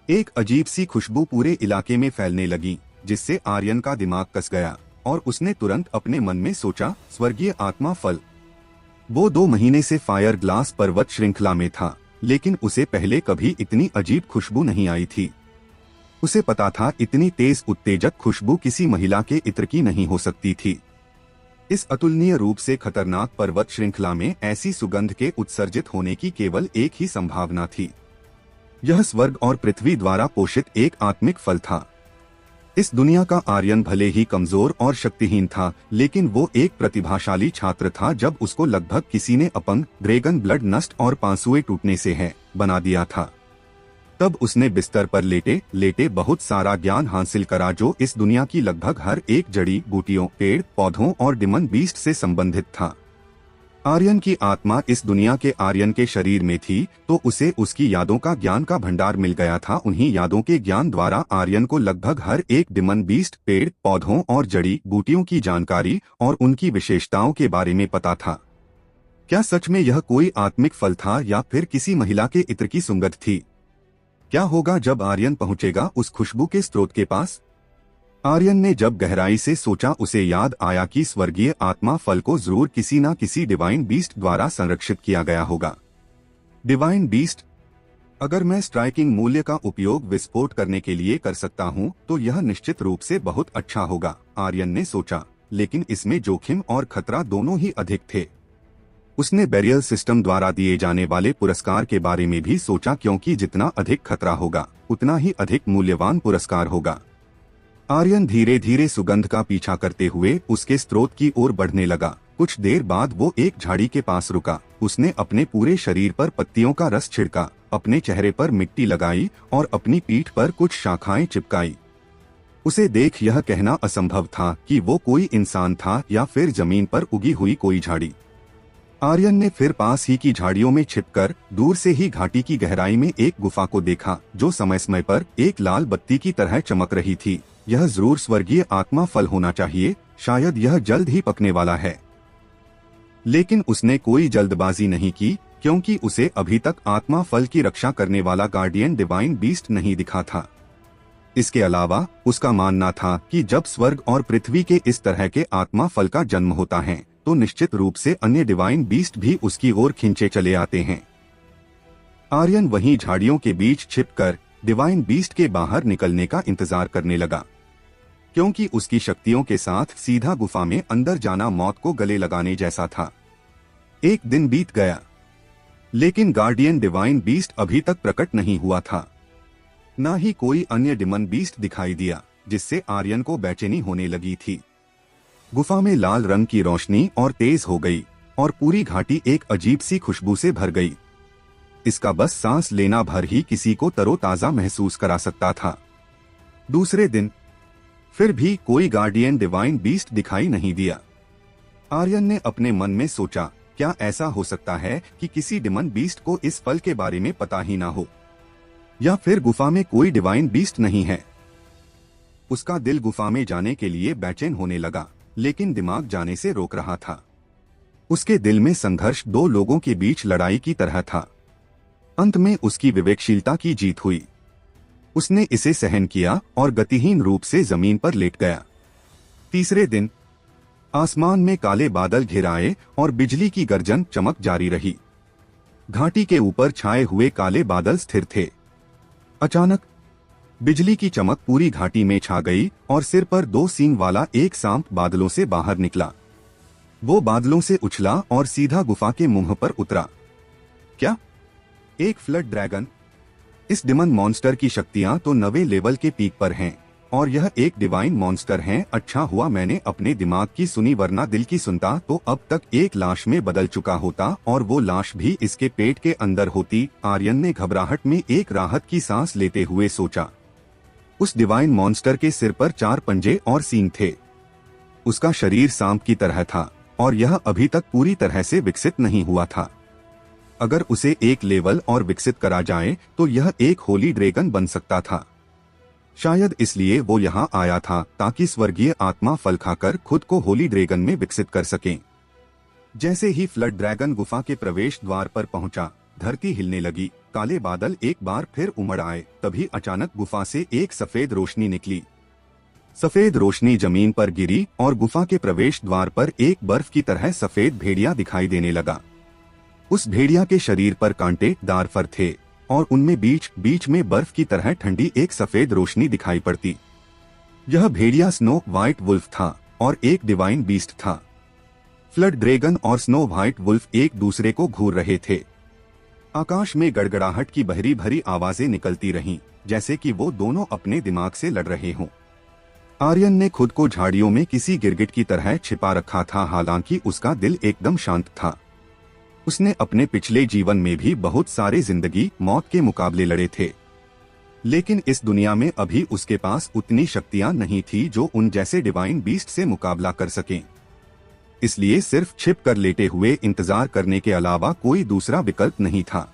S1: एक अजीब सी खुशबू पूरे इलाके में फैलने लगी, जिससे आर्यन का दिमाग कस गया और उसने तुरंत अपने मन में सोचा, स्वर्गीय आत्मा फल। वो 2 महीने से फायर ग्लास पर्वत श्रृंखला में था, लेकिन उसे पहले कभी इतनी अजीब खुशबू नहीं आई थी। उसे पता था इतनी तेज उत्तेजक खुशबू किसी महिला के इत्र की नहीं हो सकती थी। इस अतुलनीय रूप से खतरनाक पर्वत श्रृंखला में ऐसी सुगंध के उत्सर्जित होने की केवल एक ही संभावना थी। यह स्वर्ग और पृथ्वी द्वारा पोषित एक आत्मिक फल था। इस दुनिया का आर्यन भले ही कमजोर और शक्तिहीन था, लेकिन वो एक प्रतिभाशाली छात्र था। जब उसको लगभग किसी ने अपंग, ड्रैगन ब्लड नष्ट और पांसुए टूटने से है बना दिया था। तब उसने बिस्तर पर लेटे लेटे बहुत सारा ज्ञान हासिल करा जो इस दुनिया की लगभग हर एक जड़ी बूटियों, पेड़ पौधों और डिमन बीस्ट से संबंधित था। आर्यन की आत्मा इस दुनिया के आर्यन के शरीर में थी, तो उसे उसकी यादों का ज्ञान का भंडार मिल गया था। उन्हीं यादों के ज्ञान द्वारा आर्यन को लगभग हर एक डिमन बीस्ट, पेड़ पौधों और जड़ी बूटियों की जानकारी और उनकी विशेषताओं के बारे में पता था। क्या सच में यह कोई आत्मिक फल था या फिर किसी महिला के इत्र की सुगंध थी? क्या होगा जब आर्यन पहुंचेगा उस खुशबू के स्रोत के पास? आर्यन ने जब गहराई से सोचा, उसे याद आया कि स्वर्गीय आत्मा फल को जरूर किसी न किसी डिवाइन बीस्ट द्वारा संरक्षित किया गया होगा। डिवाइन बीस्ट, अगर मैं स्ट्राइकिंग मूल्य का उपयोग विस्फोट करने के लिए कर सकता हूं, तो यह निश्चित रूप से बहुत अच्छा होगा, आर्यन ने सोचा। लेकिन इसमें जोखिम और खतरा दोनों ही अधिक थे। उसने बेरियल सिस्टम द्वारा दिए जाने वाले पुरस्कार के बारे में भी सोचा, क्योंकि जितना अधिक खतरा होगा उतना ही अधिक मूल्यवान पुरस्कार होगा। आर्यन धीरे धीरे सुगंध का पीछा करते हुए उसके स्रोत की ओर बढ़ने लगा। कुछ देर बाद वो एक झाड़ी के पास रुका। उसने अपने पूरे शरीर पर पत्तियों का रस छिड़का, अपने चेहरे पर मिट्टी लगाई और अपनी पीठ पर कुछ शाखाएं चिपकाई। उसे देख यह कहना असंभव था कि वो कोई इंसान था या फिर जमीन पर उगी हुई कोई झाड़ी। आर्यन ने फिर पास ही की झाड़ियों में छिपकर दूर से ही घाटी की गहराई में एक गुफा को देखा, जो समय समय पर एक लाल बत्ती की तरह चमक रही थी। यह जरूर स्वर्गीय आत्मा फल होना चाहिए, शायद यह जल्द ही पकने वाला है। लेकिन उसने कोई जल्दबाजी नहीं की, क्योंकि उसे अभी तक आत्मा फल की रक्षा करने वाला गार्डियन डिवाइन बीस्ट नहीं दिखा था। इसके अलावा उसका मानना था कि जब स्वर्ग और पृथ्वी के इस तरह के आत्मा फल का जन्म होता है, तो निश्चित रूप से अन्य डिवाइन बीस्ट भी उसकी ओर खींचे चले आते हैं। आर्यन वहीं झाड़ियों के बीच छिपकर डिवाइन बीस्ट के बाहर निकलने का इंतजार करने लगा, क्योंकि उसकी शक्तियों के साथ सीधा गुफा में अंदर जाना मौत को गले लगाने जैसा था। एक दिन बीत गया, लेकिन गार्डियन डिवाइन बीस्ट अभी तक प्रकट नहीं हुआ था। न ही कोई अन्य डिमन बीस्ट दिखाई दिया, जिससे आर्यन को बेचैनी होने लगी थी। गुफा में लाल रंग की रोशनी और तेज हो गई और पूरी घाटी एक अजीब सी खुशबू से भर गई। इसका बस सांस लेना भर ही किसी को तरोताजा महसूस करा सकता था। दूसरे दिन फिर भी कोई गार्डियन डिवाइन बीस्ट दिखाई नहीं दिया। आर्यन ने अपने मन में सोचा, क्या ऐसा हो सकता है कि किसी डिमन बीस्ट को इस फल के बारे में पता ही ना हो, या फिर गुफा में कोई डिवाइन बीस्ट नहीं है? उसका दिल गुफा में जाने के लिए बेचैन होने लगा, लेकिन दिमाग जाने से रोक रहा था। उसके दिल में संघर्ष दो लोगों के बीच लड़ाई की तरह था। अंत में उसकी विवेकशीलता की जीत हुई। उसने इसे सहन किया और गतिहीन रूप से जमीन पर लेट गया। तीसरे दिन आसमान में काले बादल घिर आए और बिजली की गर्जन चमक जारी रही। घाटी के ऊपर छाए हुए काले बादल स्थिर थे। अचानक बिजली की चमक पूरी घाटी में छा गई और सिर पर दो सींग वाला एक सांप बादलों से बाहर निकला। वो बादलों से उछला और सीधा गुफा के मुंह पर उतरा। क्या? एक फ्लड ड्रैगन? इस डिमन मॉन्स्टर की शक्तियां तो 9वें लेवल के पीक पर हैं, और यह एक डिवाइन मॉन्स्टर है। अच्छा हुआ मैंने अपने दिमाग की सुनी, वरना दिल की सुनता तो अब तक एक लाश में बदल चुका होता, और वो लाश भी इसके पेट के अंदर होती। आर्यन ने घबराहट में एक राहत की सांस लेते हुए सोचा। उस डिवाइन मॉन्स्टर के सिर पर 4 पंजे और सींग थे। उसका शरीर सांप की तरह था और यह अभी तक पूरी तरह से विकसित नहीं हुआ था। अगर उसे एक लेवल और विकसित करा जाए तो यह एक होली ड्रैगन बन सकता था। शायद इसलिए वो यहाँ आया था, ताकि स्वर्गीय आत्मा फल खाकर खुद को होली ड्रैगन में विकसित कर सकें। जैसे ही फ्लड ड्रैगन गुफा के प्रवेश द्वार पर पहुंचा, धरती हिलने लगी। काले बादल एक बार फिर उमड़ आए। तभी अचानक गुफा से एक सफेद रोशनी निकली। सफेद रोशनी जमीन पर गिरी और गुफा के प्रवेश द्वार पर एक बर्फ की तरह सफेद भेड़िया दिखाई देने लगा। उस भेड़िया के शरीर पर कांटेदार फर थे और उनमें बीच बीच में बर्फ की तरह ठंडी एक सफेद रोशनी दिखाई पड़ती। यह भेड़िया स्नो व्हाइट वुल्फ था और एक डिवाइन बीस्ट था। फ्लड ड्रैगन और स्नो व्हाइट वुल्फ एक दूसरे को घूर रहे थे। आकाश में गड़गड़ाहट की बहरी भरी आवाजें निकलती रहीं, जैसे कि वो दोनों अपने दिमाग से लड़ रहे हों। आर्यन ने खुद को झाड़ियों में किसी गिरगिट की तरह छिपा रखा था, हालांकि उसका दिल एकदम शांत था। उसने अपने पिछले जीवन में भी बहुत सारे जिंदगी मौत के मुकाबले लड़े थे, लेकिन इस दुनिया में अभी उसके पास उतनी शक्तियां नहीं थी जो उन जैसे डिवाइन बीस्ट से मुकाबला कर सकें। इसलिए सिर्फ छिप कर लेटे हुए इंतजार करने के अलावा कोई दूसरा विकल्प नहीं था।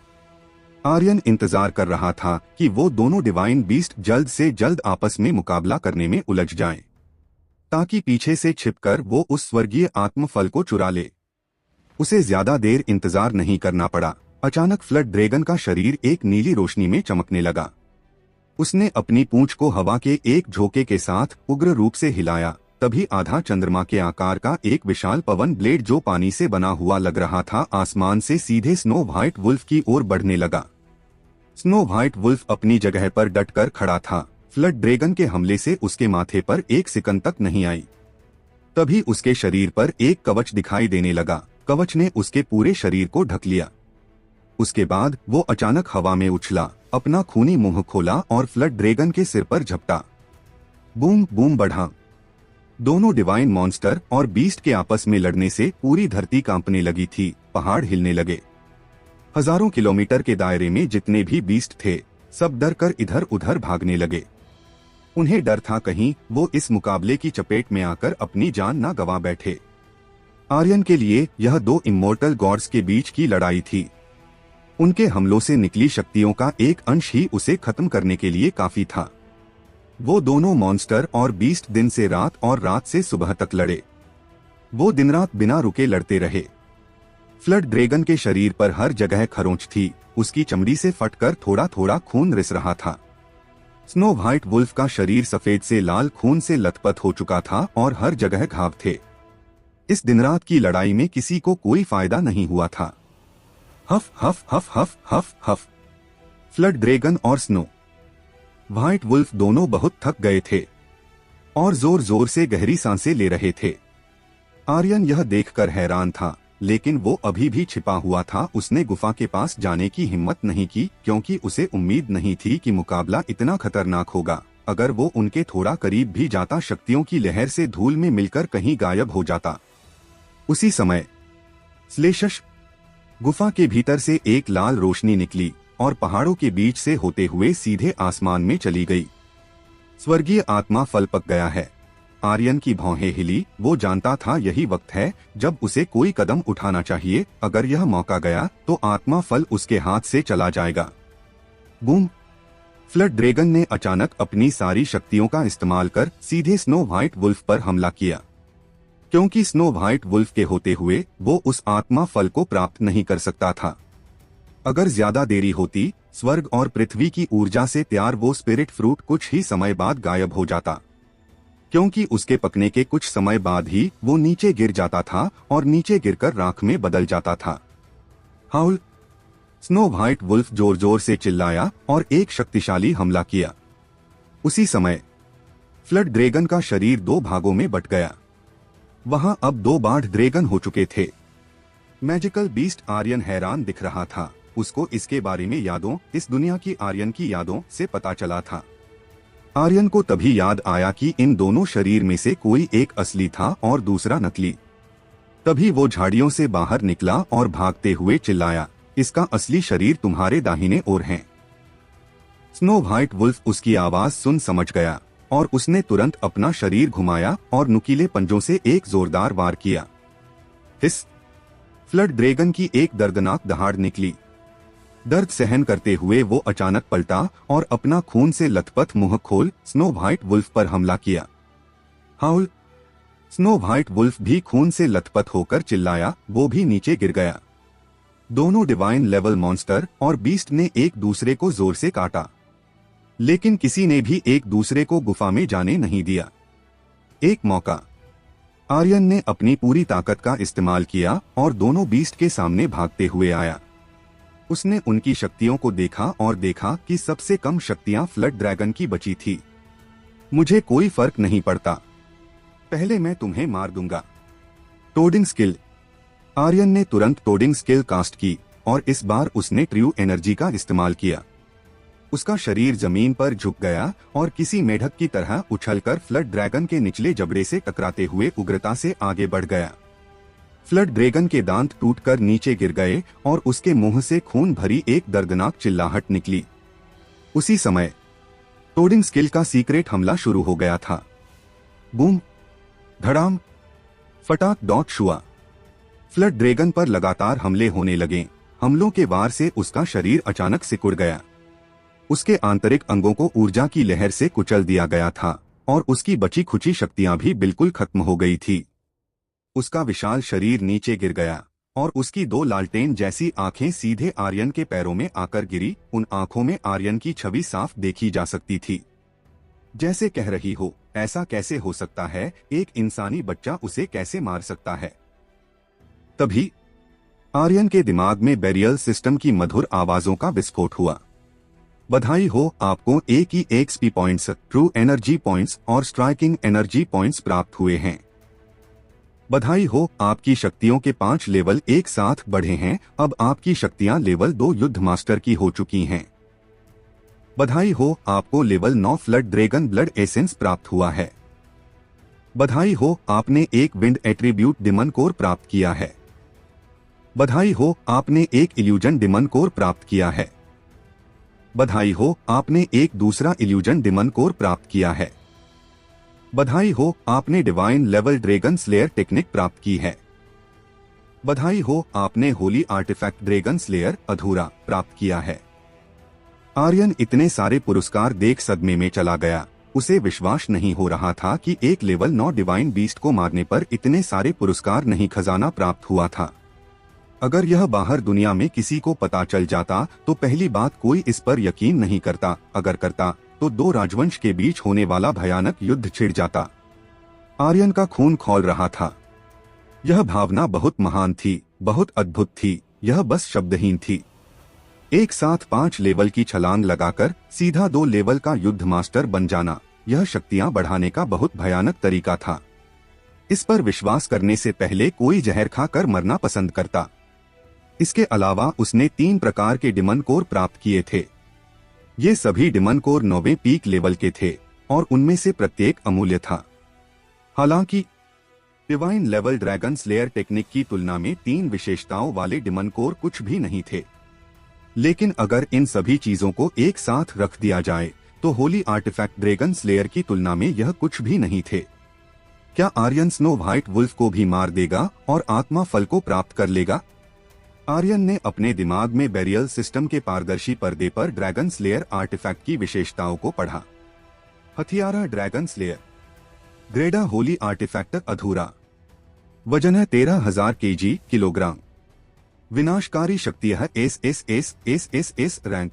S1: आर्यन इंतजार कर रहा था कि वो दोनों डिवाइन बीस्ट जल्द से जल्द आपस में मुकाबला करने में उलझ जाएं, ताकि पीछे से छिपकर वो उस स्वर्गीय आत्मफल को चुरा ले। उसे ज्यादा देर इंतजार नहीं करना पड़ा। अचानक फ्लड ड्रैगन का शरीर एक नीली रोशनी में चमकने लगा। उसने अपनी पूंछ को हवा के एक झोंके के साथ उग्र रूप से हिलाया। तभी आधा चंद्रमा के आकार का एक विशाल पवन ब्लेड जो पानी से बना हुआ लग रहा था, आसमान से सीधे स्नो व्हाइट वुल्फ की ओर बढ़ने लगा। स्नो व्हाइट वुल्फ अपनी जगह पर डटकर खड़ा था। फ्लड ड्रैगन के हमले से उसके माथे पर एक सिकन तक नहीं आई। तभी उसके शरीर पर एक कवच दिखाई देने लगा। कवच ने उसके पूरे शरीर को ढक लिया। उसके बाद वो अचानक हवा में उछला, अपना खूनी मुंह खोला और फ्लड ड्रैगन के सिर पर झपटा। बूम बूम बढ़ा। दोनों डिवाइन मॉन्स्टर और बीस्ट के आपस में लड़ने से पूरी धरती कांपने लगी थी। पहाड़ हिलने लगे। हजारों किलोमीटर के दायरे में जितने भी बीस्ट थे, सब डर कर इधर उधर भागने लगे। उन्हें डर था कहीं वो इस मुकाबले की चपेट में आकर अपनी जान न गंवा बैठे। आर्यन के लिए यह दो इमोर्टल गॉड्स के बीच की लड़ाई थी। उनके हमलों से निकली शक्तियों का एक अंश ही उसे खत्म करने के लिए काफी था। वो दोनों मॉन्स्टर और बीस्ट दिन से रात और रात से सुबह तक लड़े। वो दिन रात बिना रुके लड़ते रहे। फ्लड ड्रैगन के शरीर पर हर जगह खरोंच थी। उसकी चमड़ी से फटकर थोड़ा थोड़ा खून रिस रहा था। स्नो व्हाइट वुल्फ का शरीर सफेद से लाल खून से लथपथ हो चुका था और हर जगह घाव थे। इस दिन रात की लड़ाई में किसी को कोई फायदा नहीं हुआ था। हफ हफ हफ हफ हफ हफ। फ्लड ड्रैगन और स्नो व्हाइट वुल्फ दोनों बहुत थक गए थे और जोर जोर से गहरी सांसें ले रहे थे। आर्यन यह देखकर हैरान था, लेकिन वो अभी भी छिपा हुआ था। उसने गुफा के पास जाने की हिम्मत नहीं की, क्योंकि उसे उम्मीद नहीं थी कि मुकाबला इतना खतरनाक होगा। अगर वो उनके थोड़ा करीब भी जाता, शक्तियों की लहर से धूल में मिलकर कहीं गायब हो जाता। उसी समय स्लेशश गुफा के भीतर से एक लाल रोशनी निकली और पहाड़ों के बीच से होते हुए सीधे आसमान में चली गई। स्वर्गीय आत्मा फल पक गया है। आर्यन की भौहें हिली। वो जानता था यही वक्त है जब उसे कोई कदम उठाना चाहिए। अगर यह मौका गया तो आत्मा फल उसके हाथ से चला जाएगा। बूम। फ्लड ड्रैगन ने अचानक अपनी सारी शक्तियों का इस्तेमाल कर सीधे स्नो व्हाइट वुल्फ पर हमला किया। क्योंकि स्नो व्हाइट वुल्फ के होते हुए वो उस आत्मा फल को प्राप्त नहीं कर सकता था। अगर ज्यादा देरी होती, स्वर्ग और पृथ्वी की ऊर्जा से तैयार वो स्पिरिट फ्रूट कुछ ही समय बाद गायब हो जाता, क्योंकि उसके पकने के कुछ समय बाद ही वो नीचे गिर जाता था और नीचे गिरकर राख में बदल जाता था। हाउल। स्नो व्हाइट वुल्फ जोर जोर से चिल्लाया और एक शक्तिशाली हमला किया। उसी समय फ्लड ड्रैगन का शरीर दो भागों में बट गया। वहां अब दो बाढ़ ड्रैगन हो चुके थे। मैजिकल बीस्ट आर्यन हैरान दिख रहा था। उसको इसके बारे में यादों, इस दुनिया की आर्यन की यादों से पता चला था। आर्यन को तभी याद आया कि इन दोनों शरीर में से कोई एक असली था और दूसरा नकली। तभी वो झाड़ियों से बाहर निकला और भागते हुए चिल्लाया, इसका असली शरीर तुम्हारे दाहिने ओर है। स्नो व्हाइट वुल्फ उसकी आवाज सुन समझ गया और उसने तुरंत अपना शरीर घुमाया और नुकीले पंजों से एक जोरदार वार किया। हिस। फ्लड ड्रैगन की एक दर्दनाक दहाड़ निकली। दर्द सहन करते हुए वो अचानक पलटा और अपना खून से लथपथ मुंह खोल स्नो व्हाइट वुल्फ पर हमला किया। हाउल। स्नो व्हाइट वुल्फ भी खून से लथपथ होकर चिल्लाया। वो भी नीचे गिर गया। दोनों डिवाइन लेवल मॉन्स्टर और बीस्ट ने एक दूसरे को जोर से काटा, लेकिन किसी ने भी एक दूसरे को गुफा में जाने नहीं दिया। एक मौका आर्यन ने अपनी पूरी ताकत का इस्तेमाल किया और दोनों बीस्ट के सामने भागते हुए आया। उसने उनकी शक्तियों को देखा और देखा कि सबसे कम शक्तियां फ्लड ड्रैगन की बची थी। मुझे कोई फर्क नहीं पड़ता, पहले मैं तुम्हें मार दूंगा। टोडिंग स्किल। आर्यन ने तुरंत टोडिंग स्किल कास्ट की और इस बार उसने ट्रू एनर्जी का इस्तेमाल किया। उसका शरीर जमीन पर झुक गया और किसी मेढक की तरह उछलकर फ्लड ड्रैगन के निचले जबड़े से टकराते हुए उग्रता से आगे बढ़ गया। फ्लड ड्रैगन के दांत टूटकर नीचे गिर गए और उसके मुंह से खून भरी एक दर्दनाक चिल्लाहट निकली। उसी समय टोडिंग स्किल का सीक्रेट हमला शुरू हो गया था। बूम, धड़ाम, फटाक डॉट शुआ। फ्लड ड्रैगन पर लगातार हमले होने लगे। हमलों के वार से उसका शरीर अचानक सिकुड़ गया। उसके आंतरिक अंगों को ऊर्जा की लहर से कुचल दिया गया था और उसकी बची खुची शक्तियां भी बिल्कुल खत्म हो गई थी। उसका विशाल शरीर नीचे गिर गया और उसकी दो लालटेन जैसी आंखें सीधे आर्यन के पैरों में आकर गिरी। उन आंखों में आर्यन की छवि साफ देखी जा सकती थी, जैसे कह रही हो, ऐसा कैसे हो सकता है? एक इंसानी बच्चा उसे कैसे मार सकता है? तभी आर्यन के दिमाग में बैरियल सिस्टम की मधुर आवाजों का विस्फोट हुआ। बधाई हो, आपको एक ही XP points, true energy points और स्ट्राइकिंग एनर्जी पॉइंट्स प्राप्त हुए हैं। बधाई हो, आपकी शक्तियों के 5 लेवल एक साथ बढ़े हैं। अब आपकी शक्तियां लेवल 2 युद्ध मास्टर की हो चुकी हैं। बधाई हो, आपको level 9 flood dragon blood essence प्राप्त हुआ है। बधाई हो, आपने एक विंड एट्रीब्यूट डिमन कोर प्राप्त किया है। बधाई हो, आपने एक इल्यूजन डिमन कोर प्राप्त किया है। बधाई हो, आपने एक दूसरा इल्यूजन डिमन कोर प्राप्त किया है। बधाई हो, आपने divine level dragon slayer technique प्राप्त की है। बधाई हो, आपने होली आर्टिफैक्ट ड्रैगन स्लेयर अधूरा प्राप्त किया है। आर्यन इतने सारे पुरस्कार देख सदमे में चला गया। उसे विश्वास नहीं हो रहा था कि एक लेवल 9 डिवाइन बीस्ट को मारने पर इतने सारे पुरस्कार नहीं खजाना प्राप्त हुआ था। अगर यह बाहर दुनिया में किसी को पता चल जाता तो पहली बात कोई इस पर यकीन नहीं करता। अगर करता तो 2 राजवंश के बीच होने वाला भयानक युद्ध छिड़ जाता। आर्यन का खून खौल रहा था। यह भावना बहुत महान थी, बहुत अद्भुत थी। यह बस शब्दहीन थी। एक साथ 5 लेवल की छलांग लगाकर सीधा 2 लेवल का युद्ध मास्टर बन जाना, यह शक्तियां बढ़ाने का बहुत भयानक तरीका था। इस पर विश्वास करने से पहले कोई जहर खाकर मरना पसंद करता। इसके अलावा उसने 3 प्रकार के डिमन कोर प्राप्त किए थे। ये सभी डिमन कोर 9वें पीक लेवल के थे और उनमें से प्रत्येक अमूल्य था। हालांकि divine level dragon slayer technique की तुलना में 3 विशेषताओं वाले डिमन कोर कुछ भी नहीं थे। लेकिन अगर इन सभी चीजों को एक साथ रख दिया जाए तो होली आर्टिफैक्ट ड्रैगन स्लेयर की तुलना में यह कुछ भी नहीं थे। क्या आर्यन स्नो व्हाइट वुल्फ को भी मार देगा और आत्मा फल को प्राप्त कर लेगा? आर्यन ने अपने दिमाग में बैरियल सिस्टम के पारदर्शी पर्दे पर ड्रैगन स्लेयर आर्टिफैक्ट की विशेषताओं को पढ़ा। हथियारा ड्रैगन स्लेयर, ग्रेडा होली आर्टिफैक्ट अधूरा, वजन है 13,000 kg किलोग्राम, विनाशकारी शक्ति है एस रैंक।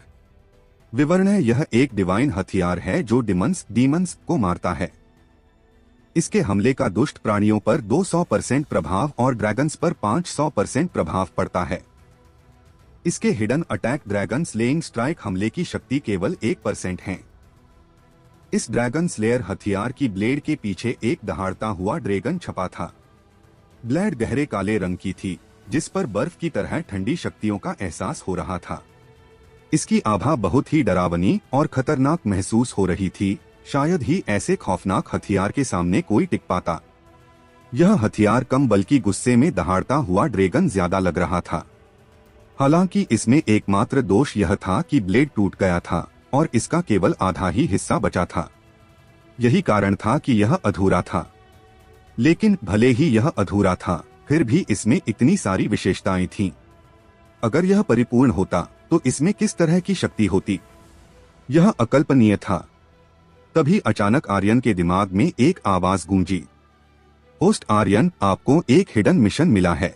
S1: विवरण है, यह एक डिवाइन हथियार है जो डीमंस को मारता है। इसके हमले का दुष्ट प्राणियों पर 200% प्रभाव और ड्रैगन्स पर 500% प्रभाव पड़ता है। इसके hidden attack dragon slaying strike हमले की शक्ति केवल 1% है। इस ड्रैगन स्लेयर हथियार की ब्लेड के पीछे एक दहाड़ता हुआ ड्रैगन छपा था। ब्लेड गहरे काले रंग की थी, जिस पर बर्फ की तरह ठंडी शक्तियों का एहसास हो रहा था। इसकी आभा बहुत ही डरावनी और खतरनाक महसूस हो रही थी। शायद ही ऐसे खौफनाक हथियार के सामने कोई टिक पाता। यह हथियार कम बल्कि गुस्से में दहाड़ता हुआ ड्रैगन ज्यादा लग रहा था। हालांकि इसमें एकमात्र दोष यह था कि ब्लेड टूट गया था और इसका केवल आधा ही हिस्सा बचा था। यही कारण था कि यह अधूरा था। लेकिन भले ही यह अधूरा था, फिर भी इसमें इतनी सारी विशेषताएं थीं। अगर यह परिपूर्ण होता तो इसमें किस तरह की शक्ति होती? यह अकल्पनीय था। तभी अचानक आर्यन के दिमाग में एक आवाज गूंजी। होस्ट आर्यन, आपको एक हिडन मिशन मिला है।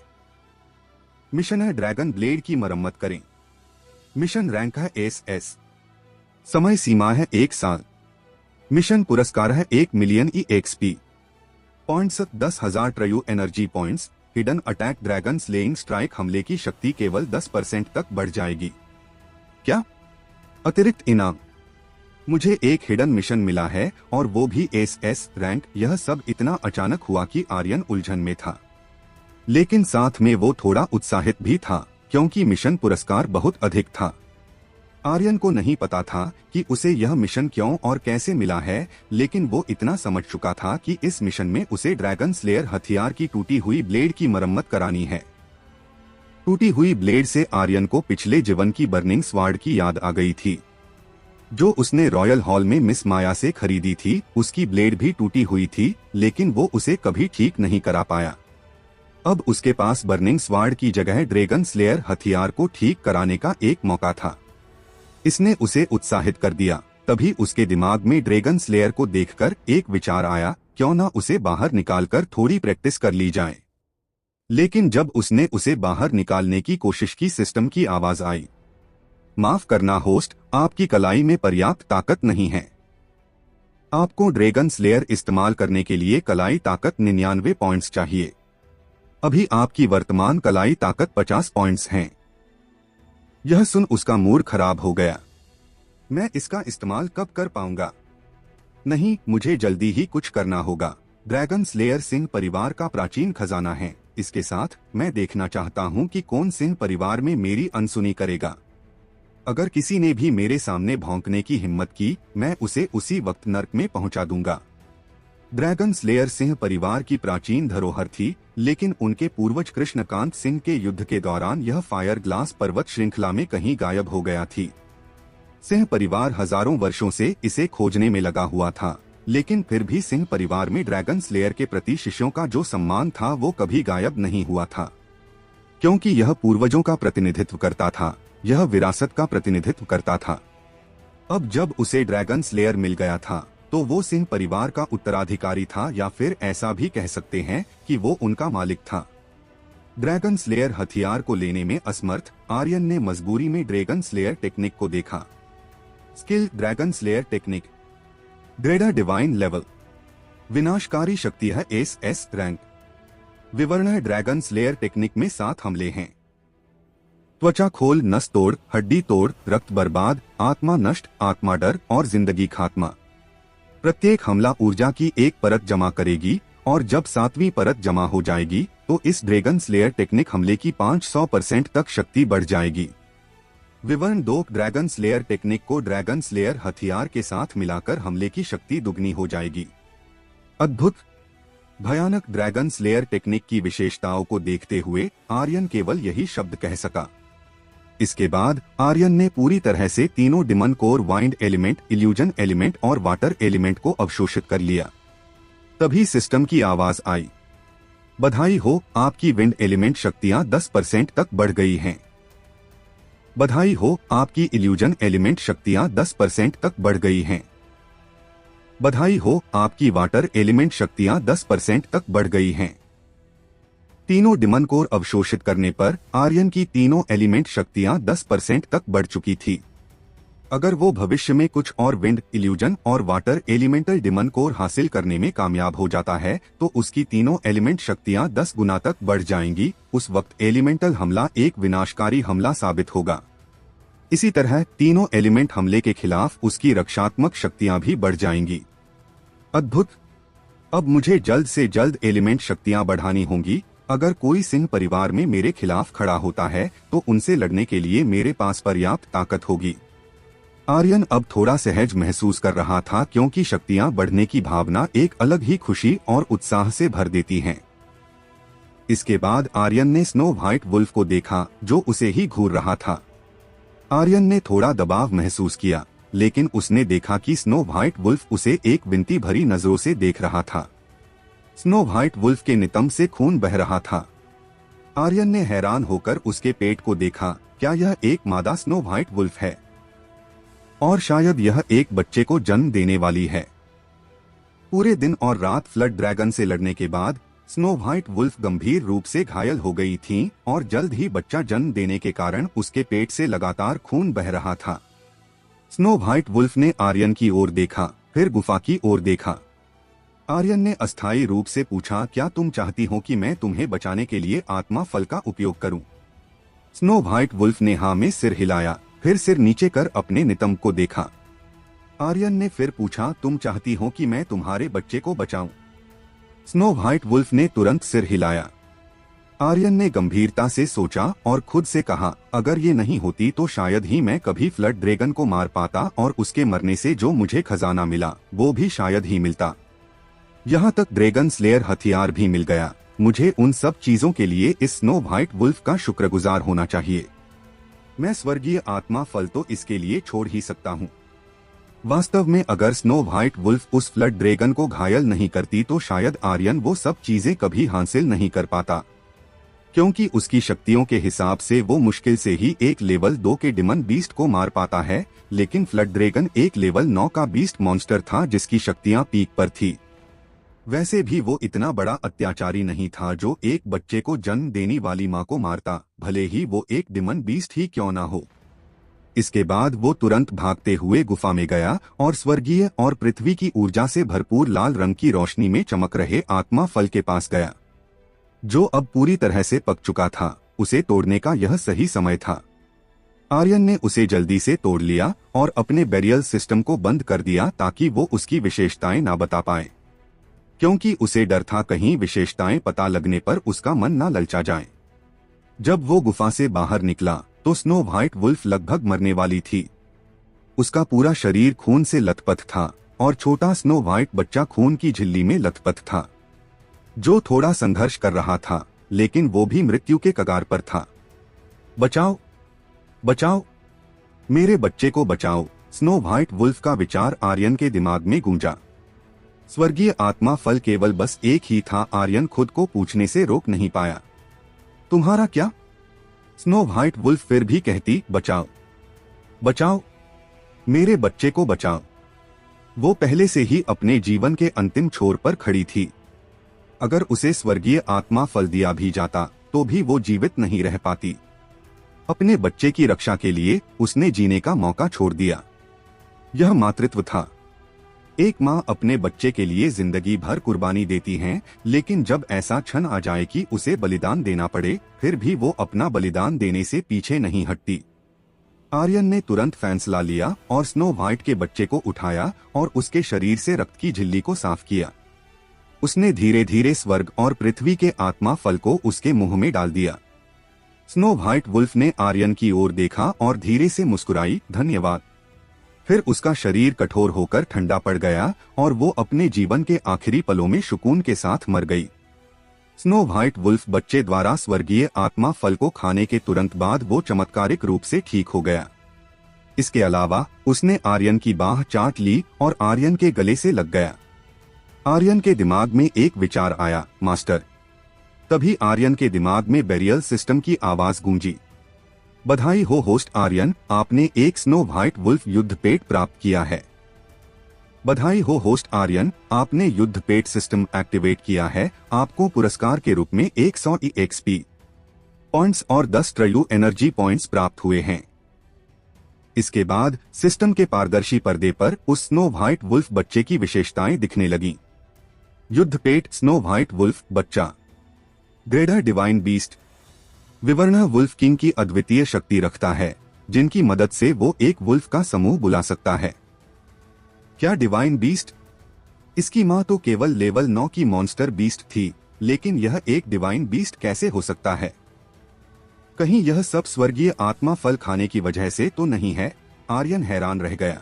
S1: मिशन है ड्रैगन ब्लेड की मरम्मत करें। मिशन रैंक है एस। समय सीमा है 1 साल। मिशन पुरस्कार है 1 million EXP points, 10,000 true energy points. Hidden attack dragon slaying strike हमले की शक्ति केवल 10% तक बढ़ जाएगी। क्या अतिरिक्त इनाम? मुझे एक हिडन मिशन मिला है और वो भी एस रैंक। यह सब इतना अचानक हुआ कि आर्यन उलझन में था, लेकिन साथ में वो थोड़ा उत्साहित भी था क्योंकि मिशन पुरस्कार बहुत अधिक था। आर्यन को नहीं पता था कि उसे यह मिशन क्यों और कैसे मिला है, लेकिन वो इतना समझ चुका था कि इस मिशन में उसे ड्रैगन स्लेयर हथियार की टूटी हुई ब्लेड की मरम्मत करानी है। टूटी हुई ब्लेड से आर्यन को पिछले जीवन की बर्निंग स्वार्ड की याद आ गई थी। जो उसने रॉयल हॉल में मिस माया से खरीदी थी। उसकी ब्लेड भी टूटी हुई थी, लेकिन वो उसे कभी ठीक नहीं करा पाया। अब उसके पास बर्निंग स्वार्ड की जगह ड्रैगन स्लेयर हथियार को ठीक कराने का एक मौका था। इसने उसे उत्साहित कर दिया। तभी उसके दिमाग में ड्रैगन स्लेयर को देखकर एक विचार आया, क्यों न उसे बाहर निकालकर थोड़ी प्रैक्टिस कर ली जाए। लेकिन जब उसने उसे बाहर निकालने की कोशिश की, सिस्टम की आवाज आई, माफ करना होस्ट, आपकी कलाई में पर्याप्त ताकत नहीं है। आपको ड्रैगन स्लेयर इस्तेमाल करने के लिए कलाई ताकत 99 पॉइंट्स चाहिए। अभी आपकी वर्तमान कलाई ताकत 50 पॉइंट्स हैं। यह सुन उसका मूड खराब हो गया। मैं इसका इस्तेमाल कब कर पाऊंगा? नहीं, मुझे जल्दी ही कुछ करना होगा। ड्रैगन स्लेयर सिंह परिवार का प्राचीन खजाना है। इसके साथ मैं देखना चाहता हूं कि कौन सिंह परिवार में मेरी अनसुनी करेगा। अगर किसी ने भी मेरे सामने भौंकने की हिम्मत की, मैं उसे उसी वक्त नर्क में पहुंचा दूंगा। ड्रैगन स्लेयर सिंह परिवार की प्राचीन धरोहर थी, लेकिन उनके पूर्वज कृष्णकांत सिंह के युद्ध के दौरान यह फायर ग्लास पर्वत श्रृंखला में कहीं गायब हो गया थी। सिंह परिवार हजारों वर्षों से इसे खोजने में लगा हुआ था, लेकिन फिर भी सिंह परिवार में ड्रैगन स्लेयर के प्रति शिष्यों का जो सम्मान था वो कभी गायब नहीं हुआ था, क्योंकि यह पूर्वजों का प्रतिनिधित्व करता था, यह विरासत का प्रतिनिधित्व करता था। अब जब उसे ड्रैगन स्लेयर मिल गया था, तो वो सिंह परिवार का उत्तराधिकारी था, या फिर ऐसा भी कह सकते हैं कि वो उनका मालिक था। ड्रैगन स्लेयर हथियार को लेने में असमर्थ आर्यन ने मजबूरी में ड्रैगन स्लेयर टेक्निक को देखा। स्किल ड्रैगन स्लेयर टेक्निक, ड्रेडा डिवाइन लेवल, विनाशकारी शक्ति है एस रैंक। विवरण है, ड्रैगन स्लेयर टेक्निक में 7 हमले हैं। त्वचा खोल, नस तोड़, हड्डी तोड़, रक्त बर्बाद, आत्मा नष्ट, आत्मा डर और जिंदगी खात्मा। प्रत्येक हमला ऊर्जा की एक परत जमा करेगी, और जब 7वीं परत जमा हो जाएगी तो इस ड्रैगन स्लेयर टेक्निक हमले की 500% तक शक्ति बढ़ जाएगी। विवरण 2, ड्रैगन स्लेयर टेक्निक को ड्रैगन स्लेयर हथियार के साथ मिलाकर हमले की शक्ति दुगनी हो जाएगी। अद्भुत भयानक ड्रैगन स्लेयर टेक्निक की विशेषताओं को देखते हुए आर्यन केवल यही शब्द कह सका। इसके बाद आर्यन ने पूरी तरह से तीनों demon core, wind element, illusion element और वाटर एलिमेंट को अवशोषित कर लिया। तभी सिस्टम की आवाज आई, बधाई हो, आपकी विंड एलिमेंट शक्तियां 10% तक बढ़ गई हैं। बधाई हो, आपकी इल्यूजन एलिमेंट शक्तियां 10% तक बढ़ गई हैं। बधाई हो, आपकी वाटर एलिमेंट शक्तियां 10% तक बढ़ गई हैं। तीनों डिमन कोर अवशोषित करने पर आर्यन की तीनों एलिमेंट शक्तियां 10% तक बढ़ चुकी थी। अगर वो भविष्य में कुछ और विंड, इल्यूजन और वाटर एलिमेंटल डिमन कोर हासिल करने में कामयाब हो जाता है, तो उसकी तीनों एलिमेंट शक्तियां 10 गुना तक बढ़ जाएंगी। उस वक्त एलिमेंटल हमला एक विनाशकारी हमला साबित होगा। इसी तरह तीनों एलिमेंट हमले के खिलाफ उसकी रक्षात्मक शक्तियां भी बढ़ जाएंगी। अद्भुत! अब मुझे जल्द से जल्द एलिमेंट शक्तियां बढ़ानी होंगी। अगर कोई सिंह परिवार में मेरे खिलाफ खड़ा होता है, तो उनसे लड़ने के लिए मेरे पास पर्याप्त ताकत होगी। आर्यन अब थोड़ा सहज महसूस कर रहा था, क्योंकि शक्तियां बढ़ने की भावना एक अलग ही खुशी और उत्साह से भर देती हैं। इसके बाद आर्यन ने स्नो व्हाइट वुल्फ को देखा, जो उसे ही घूर रहा था। आर्यन ने थोड़ा दबाव महसूस किया, लेकिन उसने देखा कि स्नो व्हाइट वुल्फ उसे एक विनती भरी नजरों से देख रहा था। स्नो व्हाइट वुल्फ के नितंब से खून बह रहा था। आर्यन ने हैरान होकर उसके पेट को देखा। क्या यह एक मादा स्नो व्हाइट वुल्फ है? और शायद यह एक बच्चे को जन्म देने वाली है। पूरे दिन और रात फ्लड ड्रैगन से लड़ने के बाद स्नो व्हाइट वुल्फ गंभीर रूप से घायल हो गई थी, और जल्द ही बच्चा जन्म देने के कारण उसके पेट से लगातार खून बह रहा था। स्नो व्हाइट वुल्फ ने आर्यन की ओर देखा, फिर गुफा की ओर देखा। आर्यन ने अस्थायी रूप से पूछा, क्या तुम चाहती हो कि मैं तुम्हें बचाने के लिए आत्मा फल का उपयोग करूं? स्नो व्हाइट वुल्फ ने हाँ में सिर हिलाया, फिर सिर नीचे कर अपने नितंब को देखा। आर्यन ने फिर पूछा, तुम चाहती हो कि मैं तुम्हारे बच्चे को बचाऊं? स्नो व्हाइट वुल्फ ने तुरंत सिर हिलाया। आर्यन ने गंभीरता से सोचा और खुद से कहा, अगर ये नहीं होती तो शायद ही मैं कभी फ्लड ड्रैगन को मार पाता, और उसके मरने से जो मुझे खजाना मिला वो भी शायद ही मिलता। यहाँ तक ड्रैगन स्लेयर हथियार भी मिल गया। मुझे उन सब चीजों के लिए इस स्नो व्हाइट वुल्फ का शुक्रगुजार होना चाहिए। मैं स्वर्गीय आत्मा फल तो इसके लिए छोड़ ही सकता हूँ। वास्तव में अगर स्नो व्हाइट वुल्फ उस फ्लड ड्रैगन को घायल नहीं करती तो शायद आर्यन वो सब चीजें कभी हासिल नहीं कर पाता, क्योंकि उसकी शक्तियों के हिसाब से वो मुश्किल से ही एक लेवल 2 के डिमन बीस्ट को मार पाता है, लेकिन फ्लड ड्रैगन एक लेवल 9 का बीस्ट मॉन्स्टर था जिसकी शक्तियां पीक पर थी। वैसे भी वो इतना बड़ा अत्याचारी नहीं था जो एक बच्चे को जन्म देने वाली मां को मारता, भले ही वो एक डिमन बीस्ट ही क्यों ना हो। इसके बाद वो तुरंत भागते हुए गुफा में गया और स्वर्गीय और पृथ्वी की ऊर्जा से भरपूर लाल रंग की रोशनी में चमक रहे आत्मा फल के पास गया, जो अब पूरी तरह से पक चुका था। उसे तोड़ने का यह सही समय था। आर्यन ने उसे जल्दी से तोड़ लिया और अपने बैरियल सिस्टम को बंद कर दिया ताकि वो उसकी विशेषताएं ना बता पाए, क्योंकि उसे डर था कहीं विशेषताएं पता लगने पर उसका मन ना ललचा जाए। जब वो गुफा से बाहर निकला तो स्नो व्हाइट वुल्फ लगभग मरने वाली थी। उसका पूरा शरीर खून से लथपथ था और छोटा स्नो व्हाइट बच्चा खून की झिल्ली में लथपथ था, जो थोड़ा संघर्ष कर रहा था, लेकिन वो भी मृत्यु के कगार पर था। बचाओ, बचाओ, मेरे बच्चे को बचाओ, स्नो व्हाइट वुल्फ का विचार आर्यन के दिमाग में गूंजा। स्वर्गीय आत्मा फल केवल बस एक ही था। आर्यन खुद को पूछने से रोक नहीं पाया, तुम्हारा क्या? स्नो व्हाइट वुल्फ फिर भी कहती, बचाओ, बचाओ, मेरे बच्चे को बचाओ। वो पहले से ही अपने जीवन के अंतिम छोर पर खड़ी थी। अगर उसे स्वर्गीय आत्मा फल दिया भी जाता तो भी वो जीवित नहीं रह पाती। अपने बच्चे की रक्षा के लिए उसने जीने का मौका छोड़ दिया। यह मातृत्व था। एक माँ अपने बच्चे के लिए जिंदगी भर कुर्बानी देती है, लेकिन जब ऐसा क्षण आ जाए कि उसे बलिदान देना पड़े, फिर भी वो अपना बलिदान देने से पीछे नहीं हटती। आर्यन ने तुरंत फैसला लिया और स्नो व्हाइट के बच्चे को उठाया और उसके शरीर से रक्त की झिल्ली को साफ किया। उसने धीरे धीरे स्वर्ग और पृथ्वी के आत्मा फल को उसके मुंह में डाल दिया। स्नो व्हाइट वुल्फ ने आर्यन की ओर देखा और धीरे से मुस्कुराई, धन्यवाद। फिर उसका शरीर कठोर होकर ठंडा पड़ गया और वो अपने जीवन के आखिरी पलों में सुकून के साथ मर गई। स्नो व्हाइट वुल्फ बच्चे द्वारा स्वर्गीय आत्मा फल को खाने के तुरंत बाद वो चमत्कारिक रूप से ठीक हो गया। इसके अलावा उसने आर्यन की बाह चाट ली और आर्यन के गले से लग गया। आर्यन के दिमाग में एक विचार आया, मास्टर। तभी आर्यन के दिमाग में बैरियल सिस्टम की आवाज गूंजी, बधाई हो होस्ट आर्यन, आपने एक स्नो व्हाइट वुल्फ युद्ध पेट प्राप्त किया है। बधाई हो होस्ट आर्यन, आपने युद्ध पेट सिस्टम एक्टिवेट किया है। आपको पुरस्कार के रूप में 100 EXP पॉइंट्स और 10 ट्रयू एनर्जी पॉइंट्स प्राप्त हुए हैं। इसके बाद सिस्टम के पारदर्शी पर्दे पर उस स्नो व्हाइट वुल्फ बच्चे की विशेषताएं दिखने लगीं। युद्ध पेट स्नो व्हाइट वुल्फ बच्चा, ग्रेडर डिवाइन बीस्ट, विवर्ण वुल्फ किंग की अद्वितीय शक्ति रखता है, जिनकी मदद से वो एक वुल्फ का समूह बुला सकता है। क्या डिवाइन बीस्ट? इसकी मां तो केवल लेवल 9 की मॉन्स्टर बीस्ट थी, लेकिन यह एक डिवाइन बीस्ट कैसे हो सकता है? कहीं यह सब स्वर्गीय आत्मा फल खाने की वजह से तो नहीं है? आर्यन हैरान रह गया।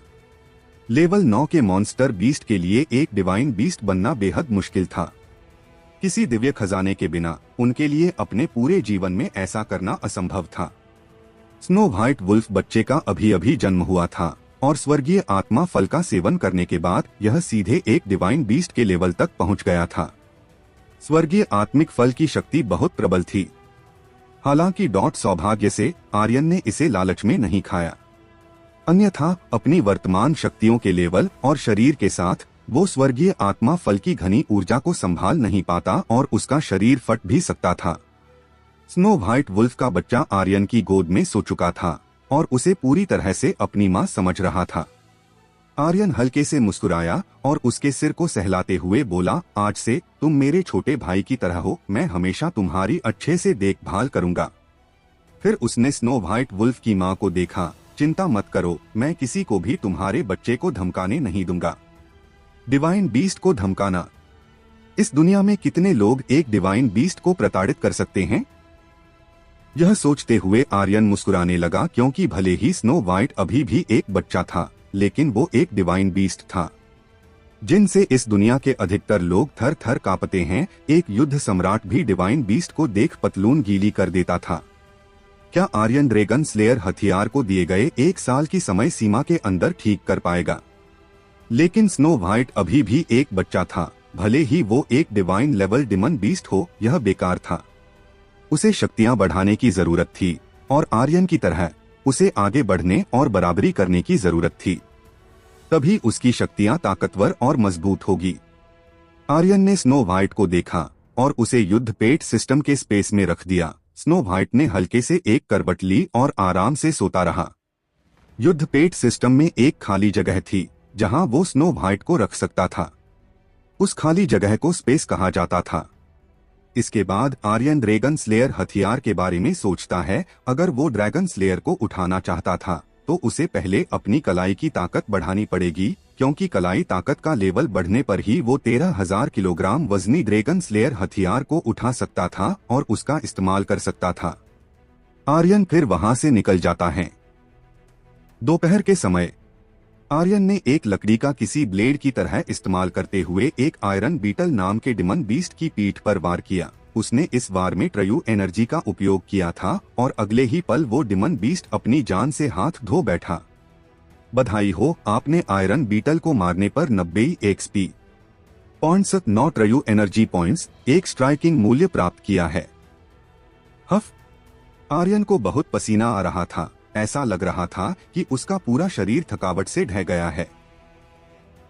S1: लेवल 9 के मॉन्स्टर बीस्ट के लिए एक डिवाइन बीस्ट बनना बेहद मुश्किल था। किसी दिव्य खजाने के बिना उनके लिए अपने पूरे जीवन में ऐसा करना असंभव था। स्नो व्हाइट वुल्फ बच्चे का अभी अभी जन्म हुआ था और स्वर्गीय आत्मा फल का सेवन करने के बाद यह सीधे एक डिवाइन बीस्ट के लेवल तक पहुंच गया था। स्वर्गीय आत्मिक फल की शक्ति बहुत प्रबल थी। हालांकि सौभाग्य से आर्यन ने इसे लालच में नहीं खाया, अन्यथा अपनी वर्तमान शक्तियों के लेवल और शरीर के साथ वो स्वर्गीय आत्मा फल की घनी ऊर्जा को संभाल नहीं पाता और उसका शरीर फट भी सकता था। स्नो व्हाइट वुल्फ का बच्चा आर्यन की गोद में सो चुका था और उसे पूरी तरह से अपनी मां समझ रहा था। आर्यन हल्के से मुस्कुराया और उसके सिर को सहलाते हुए बोला, आज से तुम मेरे छोटे भाई की तरह हो, मैं हमेशा तुम्हारी अच्छे से देखभाल करूंगा। फिर उसने स्नो व्हाइट वुल्फ की मां को देखा, चिंता मत करो, मैं किसी को भी तुम्हारे बच्चे को धमकाने नहीं दूंगा। डिवाइन बीस्ट को धमकाना? इस दुनिया में कितने लोग एक डिवाइन बीस्ट को प्रताड़ित कर सकते हैं? यह सोचते हुए आर्यन मुस्कुराने लगा, क्योंकि भले ही स्नो व्हाइट अभी भी एक बच्चा था, लेकिन वो एक डिवाइन बीस्ट था, जिनसे इस दुनिया के अधिकतर लोग थर थर कांपते हैं। एक युद्ध सम्राट भी डिवाइन बीस्ट को देख पतलून गीली कर देता था। क्या आर्यन ड्रैगन स्लेयर हथियार को दिए गए 1 साल की समय सीमा के अंदर ठीक कर पाएगा? लेकिन स्नो व्हाइट अभी भी एक बच्चा था। भले ही वो एक डिवाइन लेवल डिमन बीस्ट हो, यह बेकार था। उसे शक्तियां बढ़ाने की जरूरत थी और आर्यन की तरह उसे आगे बढ़ने और बराबरी करने की जरूरत थी। तभी उसकी शक्तियां ताकतवर और मजबूत होगी। आर्यन ने स्नो व्हाइट को देखा और उसे युद्ध पेट सिस्टम के स्पेस में रख दिया। स्नो व्हाइट ने हल्के से एक करवट ली और आराम से सोता रहा। युद्ध पेट सिस्टम में एक खाली जगह थी जहां वो स्नो व्हाइट को रख सकता था। उस खाली जगह को स्पेस कहा जाता था। इसके बाद आर्यन ड्रैगन स्लेयर हथियार के बारे में सोचता है। अगर वो ड्रैगन स्लेयर को उठाना चाहता था तो उसे पहले अपनी कलाई की ताकत बढ़ानी पड़ेगी, क्योंकि कलाई ताकत का लेवल बढ़ने पर ही वो 13,000 किलोग्राम वजनी ड्रैगन स्लेयर हथियार को उठा सकता था और उसका इस्तेमाल कर सकता था। आर्यन फिर वहां से निकल जाता है। दोपहर के समय आर्यन ने एक लकड़ी का किसी ब्लेड की तरह इस्तेमाल करते हुए एक आयरन बीटल नाम के डिमन बीस्ट की पीठ पर वार किया। उसने इस वार में ट्रयू एनर्जी का उपयोग किया था और अगले ही पल वो डिमन बीस्ट अपनी जान से हाथ धो बैठा। बधाई हो, आपने आयरन बीटल को मारने पर 90 एक्सपी पॉइंट्स 9 ट्रयू एनर्जी पॉइंट्स एक स्ट्राइकिंग मूल्य प्राप्त किया है। हफ, आर्यन को बहुत पसीना आ रहा था। ऐसा लग रहा था कि उसका पूरा शरीर थकावट से ढह गया है।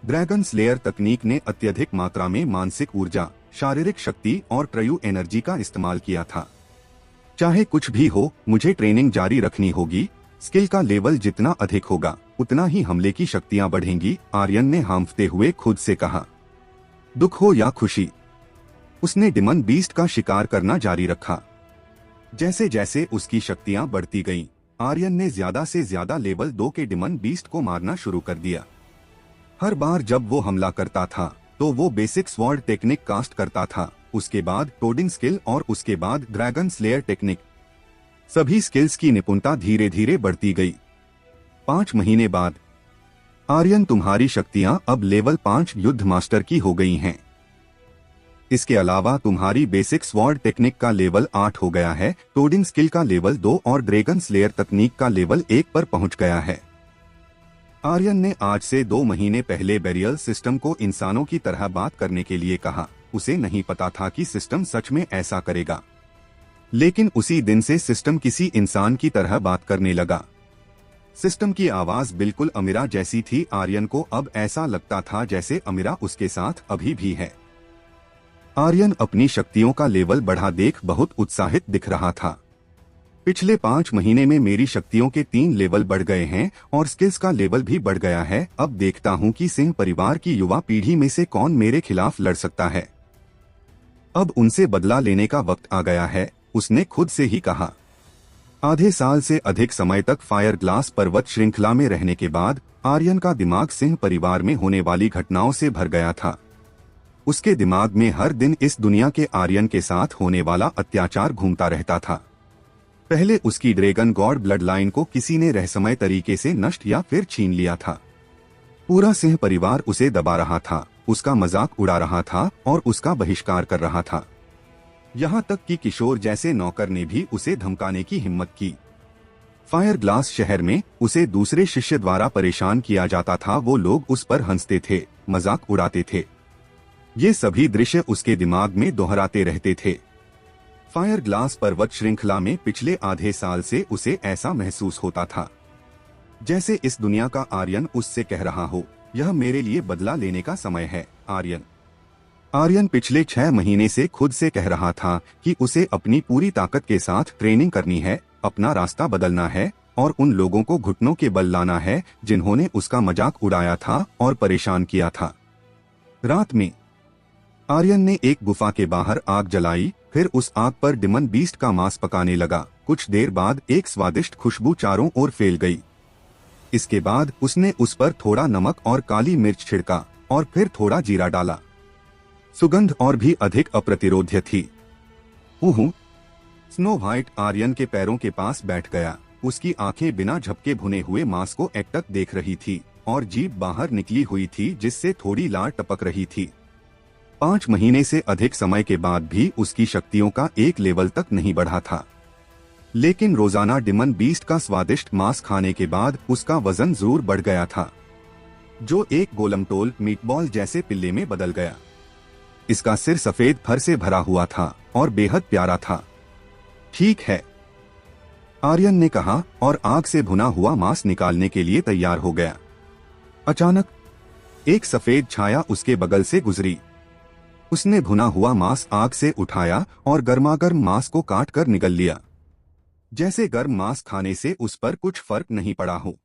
S1: ड्रैगन स्लेयर तकनीक ने अत्यधिक मात्रा में मानसिक ऊर्जा, शारीरिक शक्ति और ट्रयू एनर्जी का इस्तेमाल किया था। चाहे कुछ भी हो, मुझे ट्रेनिंग जारी रखनी होगी। स्किल का लेवल जितना अधिक होगा उतना ही हमले की शक्तियां बढ़ेंगी, आर्यन ने हांफते हुए खुद से कहा। दुख हो या खुशी, उसने डिमन बीस्ट का शिकार करना जारी रखा। जैसे जैसे उसकी शक्तियां बढ़ती गईं, आर्यन ने ज्यादा से ज्यादा लेवल 2 के डिमन बीस्ट को मारना शुरू कर दिया। हर बार जब वो हमला करता था तो वो बेसिक स्वॉर्ड टेक्निक कास्ट करता था, उसके बाद टोडिंग स्किल और उसके बाद ड्रैगन स्लेयर टेक्निक। सभी स्किल्स की निपुणता धीरे धीरे बढ़ती गई। 5 महीने बाद आर्यन, तुम्हारी शक्तियां अब लेवल 5 युद्ध मास्टर की हो गई हैं। इसके अलावा तुम्हारी बेसिक स्वॉर्ड टेक्निक का लेवल 8 हो गया है, टोडिंग स्किल का लेवल 2 और ड्रैगन स्लेयर तकनीक का लेवल 1 पर पहुंच गया है। आर्यन ने आज से 2 महीने पहले बेरियल सिस्टम को इंसानों की तरह बात करने के लिए कहा। उसे नहीं पता था कि सिस्टम सच में ऐसा करेगा, लेकिन उसी दिन से सिस्टम किसी इंसान की तरह बात करने लगा। सिस्टम की आवाज बिल्कुल अमीरा जैसी थी। आर्यन को अब ऐसा लगता था जैसे अमीरा उसके साथ अभी भी है। आर्यन अपनी शक्तियों का लेवल बढ़ा देख बहुत उत्साहित दिख रहा था। पिछले 5 महीने में मेरी शक्तियों के 3 लेवल बढ़ गए हैं और स्किल्स का लेवल भी बढ़ गया है। अब देखता हूँ कि सिंह परिवार की युवा पीढ़ी में से कौन मेरे खिलाफ लड़ सकता है। अब उनसे बदला लेने का वक्त आ गया है, उसने खुद से ही कहा। आधे साल से अधिक समय तक फायर ग्लास पर्वत श्रृंखला में रहने के बाद आर्यन का दिमाग सिंह परिवार में होने वाली घटनाओं से भर गया था। उसके दिमाग में हर दिन इस दुनिया के आर्यन के साथ होने वाला अत्याचार घूमता रहता था। पहले उसकी ड्रैगन गॉड ब्लड लाइन को किसी ने रहस्यमय तरीके से नष्ट या फिर छीन लिया था। पूरा सिंह परिवार उसे दबा रहा था, उसका मजाक उड़ा रहा था और उसका बहिष्कार कर रहा था। यहाँ तक कि किशोर जैसे नौकर ने भी उसे धमकाने की हिम्मत की। फायर ग्लास शहर में उसे दूसरे शिष्य द्वारा परेशान किया जाता था। वो लोग उस पर हंसते थे, मजाक उड़ाते थे। ये सभी दृश्य उसके दिमाग में दोहराते रहते थे। फायर ग्लास पर्वत श्रृंखला में पिछले आधे साल से उसे ऐसा महसूस होता था जैसे इस दुनिया का आर्यन उससे कह रहा हो, यह मेरे लिए बदला लेने का समय है। आर्यन पिछले 6 महीने से खुद से कह रहा था कि उसे अपनी पूरी ताकत के साथ ट्रेनिंग करनी है, अपना रास्ता बदलना है और उन लोगों को घुटनों के बल लाना है जिन्होंने उसका मजाक उड़ाया था और परेशान किया था। रात में आर्यन ने एक गुफा के बाहर आग जलाई, फिर उस आग पर डिमन बीस्ट का मांस पकाने लगा। कुछ देर बाद एक स्वादिष्ट खुशबू चारों ओर फैल गई। इसके बाद उसने उस पर थोड़ा नमक और काली मिर्च छिड़का और फिर थोड़ा जीरा डाला। सुगंध और भी अधिक अप्रतिरोध्य थी। स्नो व्हाइट आर्यन के पैरों के पास बैठ गया। उसकी आंखें बिना झपके भुने हुए मांस को एकटक देख रही थी और जीभ बाहर निकली हुई थी जिससे थोड़ी लार टपक रही थी। 5 महीने से अधिक समय के बाद भी उसकी शक्तियों का एक लेवल तक नहीं बढ़ा था, लेकिन रोजाना डिमन बीस्ट का स्वादिष्ट मांस खाने के बाद उसका वजन जरूर बढ़ गया था। जो एक गोलमटोल मीटबॉल जैसे पिल्ले में बदल गया। इसका सिर सफेद फर से भरा हुआ था और बेहद प्यारा था। ठीक है, आर्यन ने कहा और आग से भुना हुआ मांस निकालने के लिए तैयार हो गया। अचानक एक सफेद छाया उसके बगल से गुजरी। उसने भुना हुआ मांस आग से उठाया और गर्मागर्म मांस को काट कर निगल लिया, जैसे गर्म मांस खाने से उस पर कुछ फर्क नहीं पड़ा हो।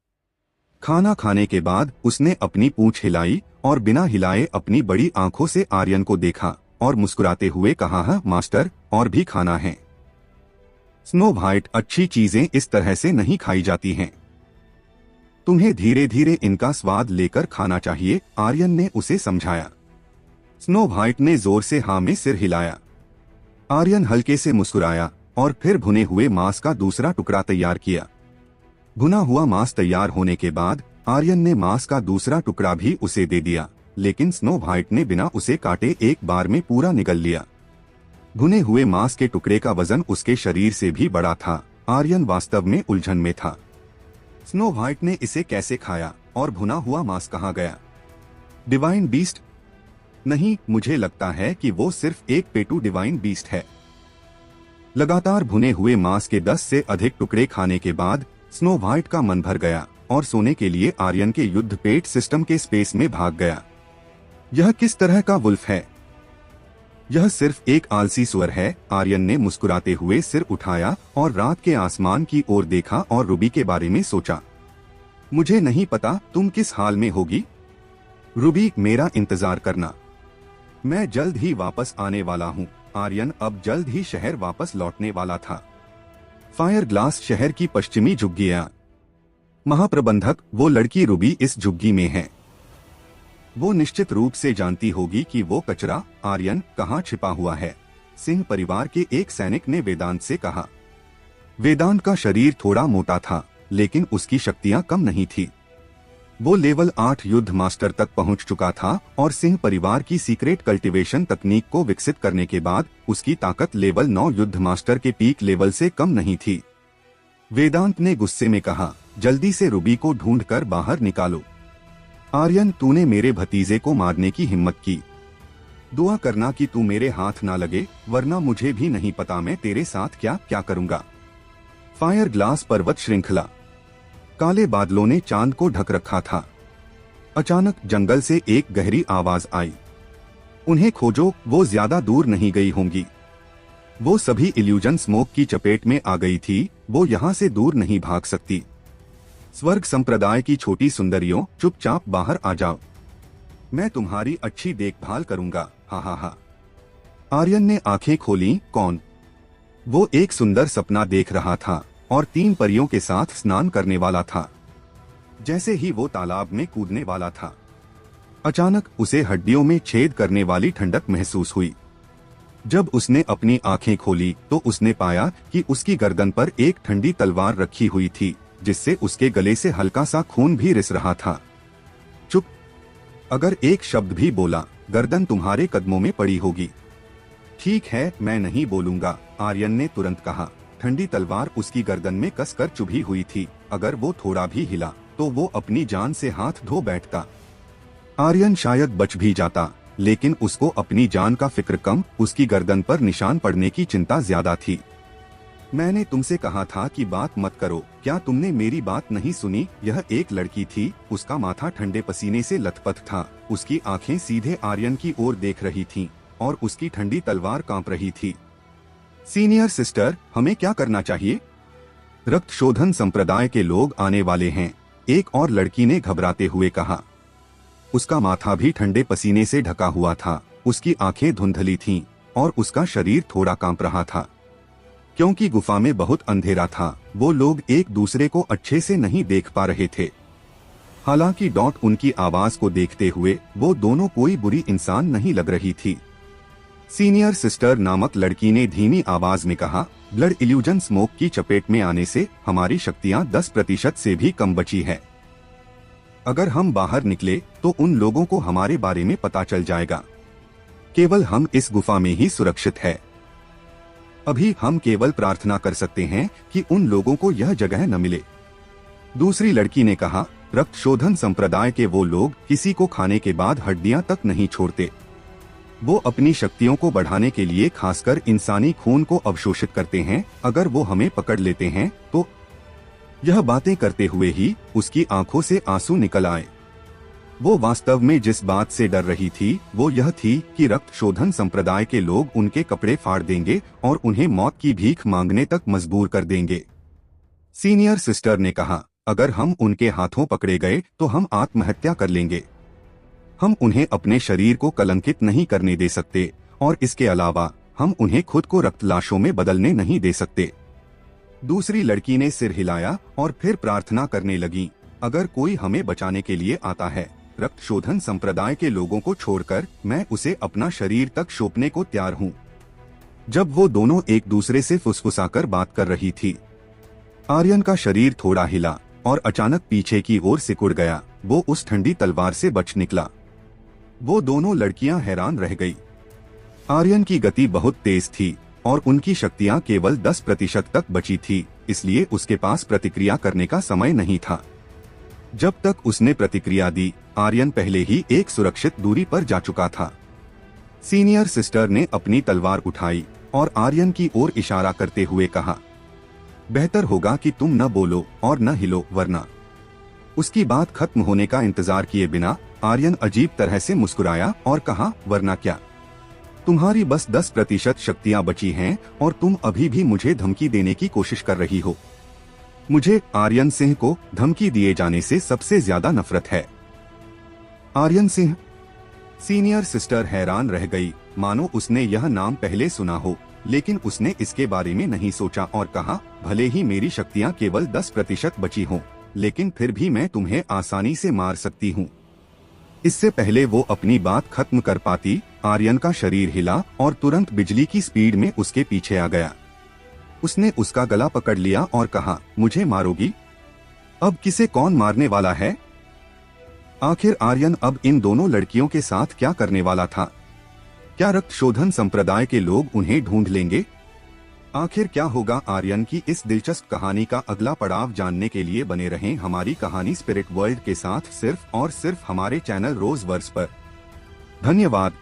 S1: खाना खाने के बाद उसने अपनी पूंछ हिलाई और बिना हिलाए अपनी बड़ी आंखों से आर्यन को देखा और मुस्कुराते हुए कहा, हाँ मास्टर, और भी खाना है। स्नो व्हाइट, अच्छी चीजें इस तरह से नहीं खाई जाती हैं। तुम्हें धीरे धीरे इनका स्वाद लेकर खाना चाहिए, आर्यन ने उसे समझाया। स्नो व्हाइट ने जोर से हाँ में सिर हिलाया। आर्यन हल्के से मुस्कुराया और फिर भुने हुए मांस का दूसरा टुकड़ा तैयार किया। भुना हुआ मांस तैयार होने के बाद आर्यन ने मांस का दूसरा टुकड़ा भी उसे दे दिया, लेकिन स्नो व्हाइट ने बिना उसे काटे एक बार में पूरा निगल लिया। भुने हुए मांस के टुकड़े का वजन उसके शरीर से भी बड़ा था। आर्यन वास्तव में उलझन में था। स्नो व्हाइट ने इसे कैसे खाया और भुना हुआ मांस कहाँ गया? Divine beast? नहीं, मुझे लगता है कि वो सिर्फ एक पेटू डिवाइन बीस्ट है। लगातार भुने हुए मांस के 10 से अधिक टुकड़े खाने के बाद स्नो व्हाइट का मन भर गया और सोने के लिए आर्यन के युद्ध पेट सिस्टम के स्पेस में भाग गया। यह किस तरह का वुल्फ है? यह सिर्फ एक आलसी स्वर है। आर्यन ने मुस्कुराते हुए सिर उठाया और रात के आसमान की ओर देखा और रूबी के बारे में सोचा। मुझे नहीं पता तुम किस हाल में होगी रूबी, मेरा इंतजार करना। मैं जल्द ही वापस आने वाला हूँ। आर्यन अब जल्द ही शहर वापस लौटने वाला था। फायर ग्लास शहर की पश्चिमी झुग्गियां। महाप्रबंधक, वो लड़की रूबी इस झुग्गी में है। वो निश्चित रूप से जानती होगी कि वो कचरा आर्यन कहाँ छिपा हुआ है। सिंह परिवार के एक सैनिक ने वेदांत से कहा। वेदांत का शरीर थोड़ा मोटा था, लेकिन उसकी शक्तियां कम नहीं थी। वो लेवल 8 युद्ध मास्टर तक पहुंच चुका था और सिंह परिवार की सीक्रेट कल्टीवेशन तकनीक को विकसित करने के बाद उसकी ताकत लेवल 9 युद्ध मास्टर के पीक लेवल से कम नहीं थी। वेदांत ने गुस्से में कहा, जल्दी से रूबी को ढूंढकर बाहर निकालो। आर्यन, तूने मेरे भतीजे को मारने की हिम्मत की। दुआ करना कि तू मेरे हाथ ना लगे, वरना मुझे भी नहीं पता मैं तेरे साथ क्या क्या करूंगा। फायर ग्लास पर्वत श्रृंखला। काले बादलों ने चांद को ढक रखा था। अचानक जंगल से एक गहरी आवाज आई। उन्हें खोजो, वो ज्यादा दूर नहीं गई होंगी। वो सभी इल्यूजन स्मोक की चपेट में आ गई थी। वो यहाँ से दूर नहीं भाग सकती। स्वर्ग संप्रदाय की छोटी सुंदरियों, चुपचाप बाहर आ जाओ। मैं तुम्हारी अच्छी देखभाल करूंगा। हा हा हा। आर्यन ने आंखें खोली। कौन? वो एक सुंदर सपना देख रहा था और 3 परियों के साथ स्नान करने वाला था। जैसे ही वो तालाब में कूदने वाला था, अचानक उसे हड्डियों में छेद करने वाली ठंडक महसूस हुई। जब उसने अपनी आंखें खोली तो उसने पाया कि उसकी गर्दन पर एक ठंडी तलवार रखी हुई थी, जिससे उसके गले से हल्का सा खून भी रिस रहा था। चुप, अगर एक शब्द भी बोला, गर्दन तुम्हारे कदमों में पड़ी होगी। ठीक है, मैं नहीं बोलूंगा, आर्यन ने तुरंत कहा। ठंडी तलवार उसकी गर्दन में कसकर चुभी हुई थी। अगर वो थोड़ा भी हिला तो वो अपनी जान से हाथ धो बैठता। आर्यन शायद बच भी जाता, लेकिन उसको अपनी जान का फिक्र कम, उसकी गर्दन पर निशान पड़ने की चिंता ज्यादा थी। मैंने तुमसे कहा था कि बात मत करो, क्या तुमने मेरी बात नहीं सुनी? यह एक लड़की थी। उसका माथा ठंडे पसीने से लथपथ था। उसकी आंखें सीधे आर्यन की ओर देख रही थीं और उसकी ठंडी तलवार कांप रही थी। सीनियर सिस्टर, हमें क्या करना चाहिए? रक्त शोधन संप्रदाय के लोग आने वाले हैं, एक और लड़की ने घबराते हुए कहा। उसका माथा भी ठंडे पसीने से ढका हुआ था। उसकी आंखें धुंधली थीं और उसका शरीर थोड़ा कांप रहा था, क्योंकि गुफा में बहुत अंधेरा था। वो लोग एक दूसरे को अच्छे से नहीं देख पा रहे थे। हालांकि डॉट उनकी आवाज को देखते हुए वो दोनों कोई बुरी इंसान नहीं लग रही थी। सीनियर सिस्टर नामक लड़की ने धीमी आवाज में कहा, ब्लड इल्यूजन स्मोक की चपेट में आने से हमारी शक्तियां 10% से भी कम बची है। अगर हम बाहर निकले तो उन लोगों को हमारे बारे में पता चल जाएगा। केवल हम इस गुफा में ही सुरक्षित है। अभी हम केवल प्रार्थना कर सकते हैं कि उन लोगों को यह जगह न मिले। दूसरी लड़की ने कहा, रक्त शोधन संप्रदाय के वो लोग किसी को खाने के बाद हड्डियां तक नहीं छोड़ते। वो अपनी शक्तियों को बढ़ाने के लिए खासकर इंसानी खून को अवशोषित करते हैं। अगर वो हमें पकड़ लेते हैं तो। यह बातें करते हुए ही उसकी आंखों से आंसू निकल आए। वो वास्तव में जिस बात से डर रही थी वो यह थी कि रक्त शोधन संप्रदाय के लोग उनके कपड़े फाड़ देंगे और उन्हें मौत की भीख मांगने तक मजबूर कर देंगे। सीनियर सिस्टर ने कहा, अगर हम उनके हाथों पकड़े गए तो हम आत्महत्या कर लेंगे। हम उन्हें अपने शरीर को कलंकित नहीं करने दे सकते और इसके अलावा हम उन्हें खुद को रक्त लाशों में बदलने नहीं दे सकते। दूसरी लड़की ने सिर हिलाया और फिर प्रार्थना करने लगी, अगर कोई हमें बचाने के लिए आता है रक्त शोधन संप्रदाय के लोगों को छोड़कर, मैं उसे अपना शरीर तक सौंपने को तैयार हूँ। जब वो दोनों एक दूसरे से फुसफुसाकर बात कर रही थी, आर्यन का शरीर थोड़ा हिला और अचानक पीछे की ओर सिकुड़ गया। वो उस ठंडी तलवार से बच निकला। वो दोनों लड़कियां हैरान रह गई। आर्यन की गति बहुत तेज थी और उनकी शक्तियां केवल 10% तक बची थी, इसलिए उसके पास प्रतिक्रिया करने का समय नहीं था। जब तक उसने प्रतिक्रिया दी, आर्यन पहले ही एक सुरक्षित दूरी पर जा चुका था। सीनियर सिस्टर ने अपनी तलवार उठाई और आर्यन की ओर इशारा करते हुए कहा, बेहतर होगा कि तुम न बोलो और न हिलो, वरना। उसकी बात खत्म होने का इंतजार किए बिना आर्यन अजीब तरह से मुस्कुराया और कहा, वरना क्या? तुम्हारी बस 10% शक्तियां बची हैं और तुम अभी भी मुझे धमकी देने की कोशिश कर रही हो। मुझे आर्यन सिंह को धमकी दिए जाने से सबसे ज्यादा नफरत है। आर्यन सिंह? सीनियर सिस्टर हैरान रह गई, मानो उसने यह नाम पहले सुना हो, लेकिन उसने इसके बारे में नहीं सोचा और कहा, भले ही मेरी शक्तियां केवल 10% बची हों, लेकिन फिर भी मैं तुम्हें आसानी से मार सकती हूँ। इससे पहले वो अपनी बात खत्म कर पाती, आर्यन का शरीर हिला और तुरंत बिजली की स्पीड में उसके पीछे आ गया। उसने उसका गला पकड़ लिया और कहा, मुझे मारोगी? अब किसे कौन मारने वाला है? आखिर आर्यन अब इन दोनों लड़कियों के साथ क्या करने वाला था? क्या रक्त शोधन संप्रदाय के लोग उन्हें ढूंढ लेंगे? आखिर क्या होगा? आर्यन की इस दिलचस्प कहानी का अगला पड़ाव जानने के लिए बने रहें हमारी कहानी स्पिरिट वर्ल्ड के साथ, सिर्फ और सिर्फ हमारे चैनल रोजवर्स पर। धन्यवाद।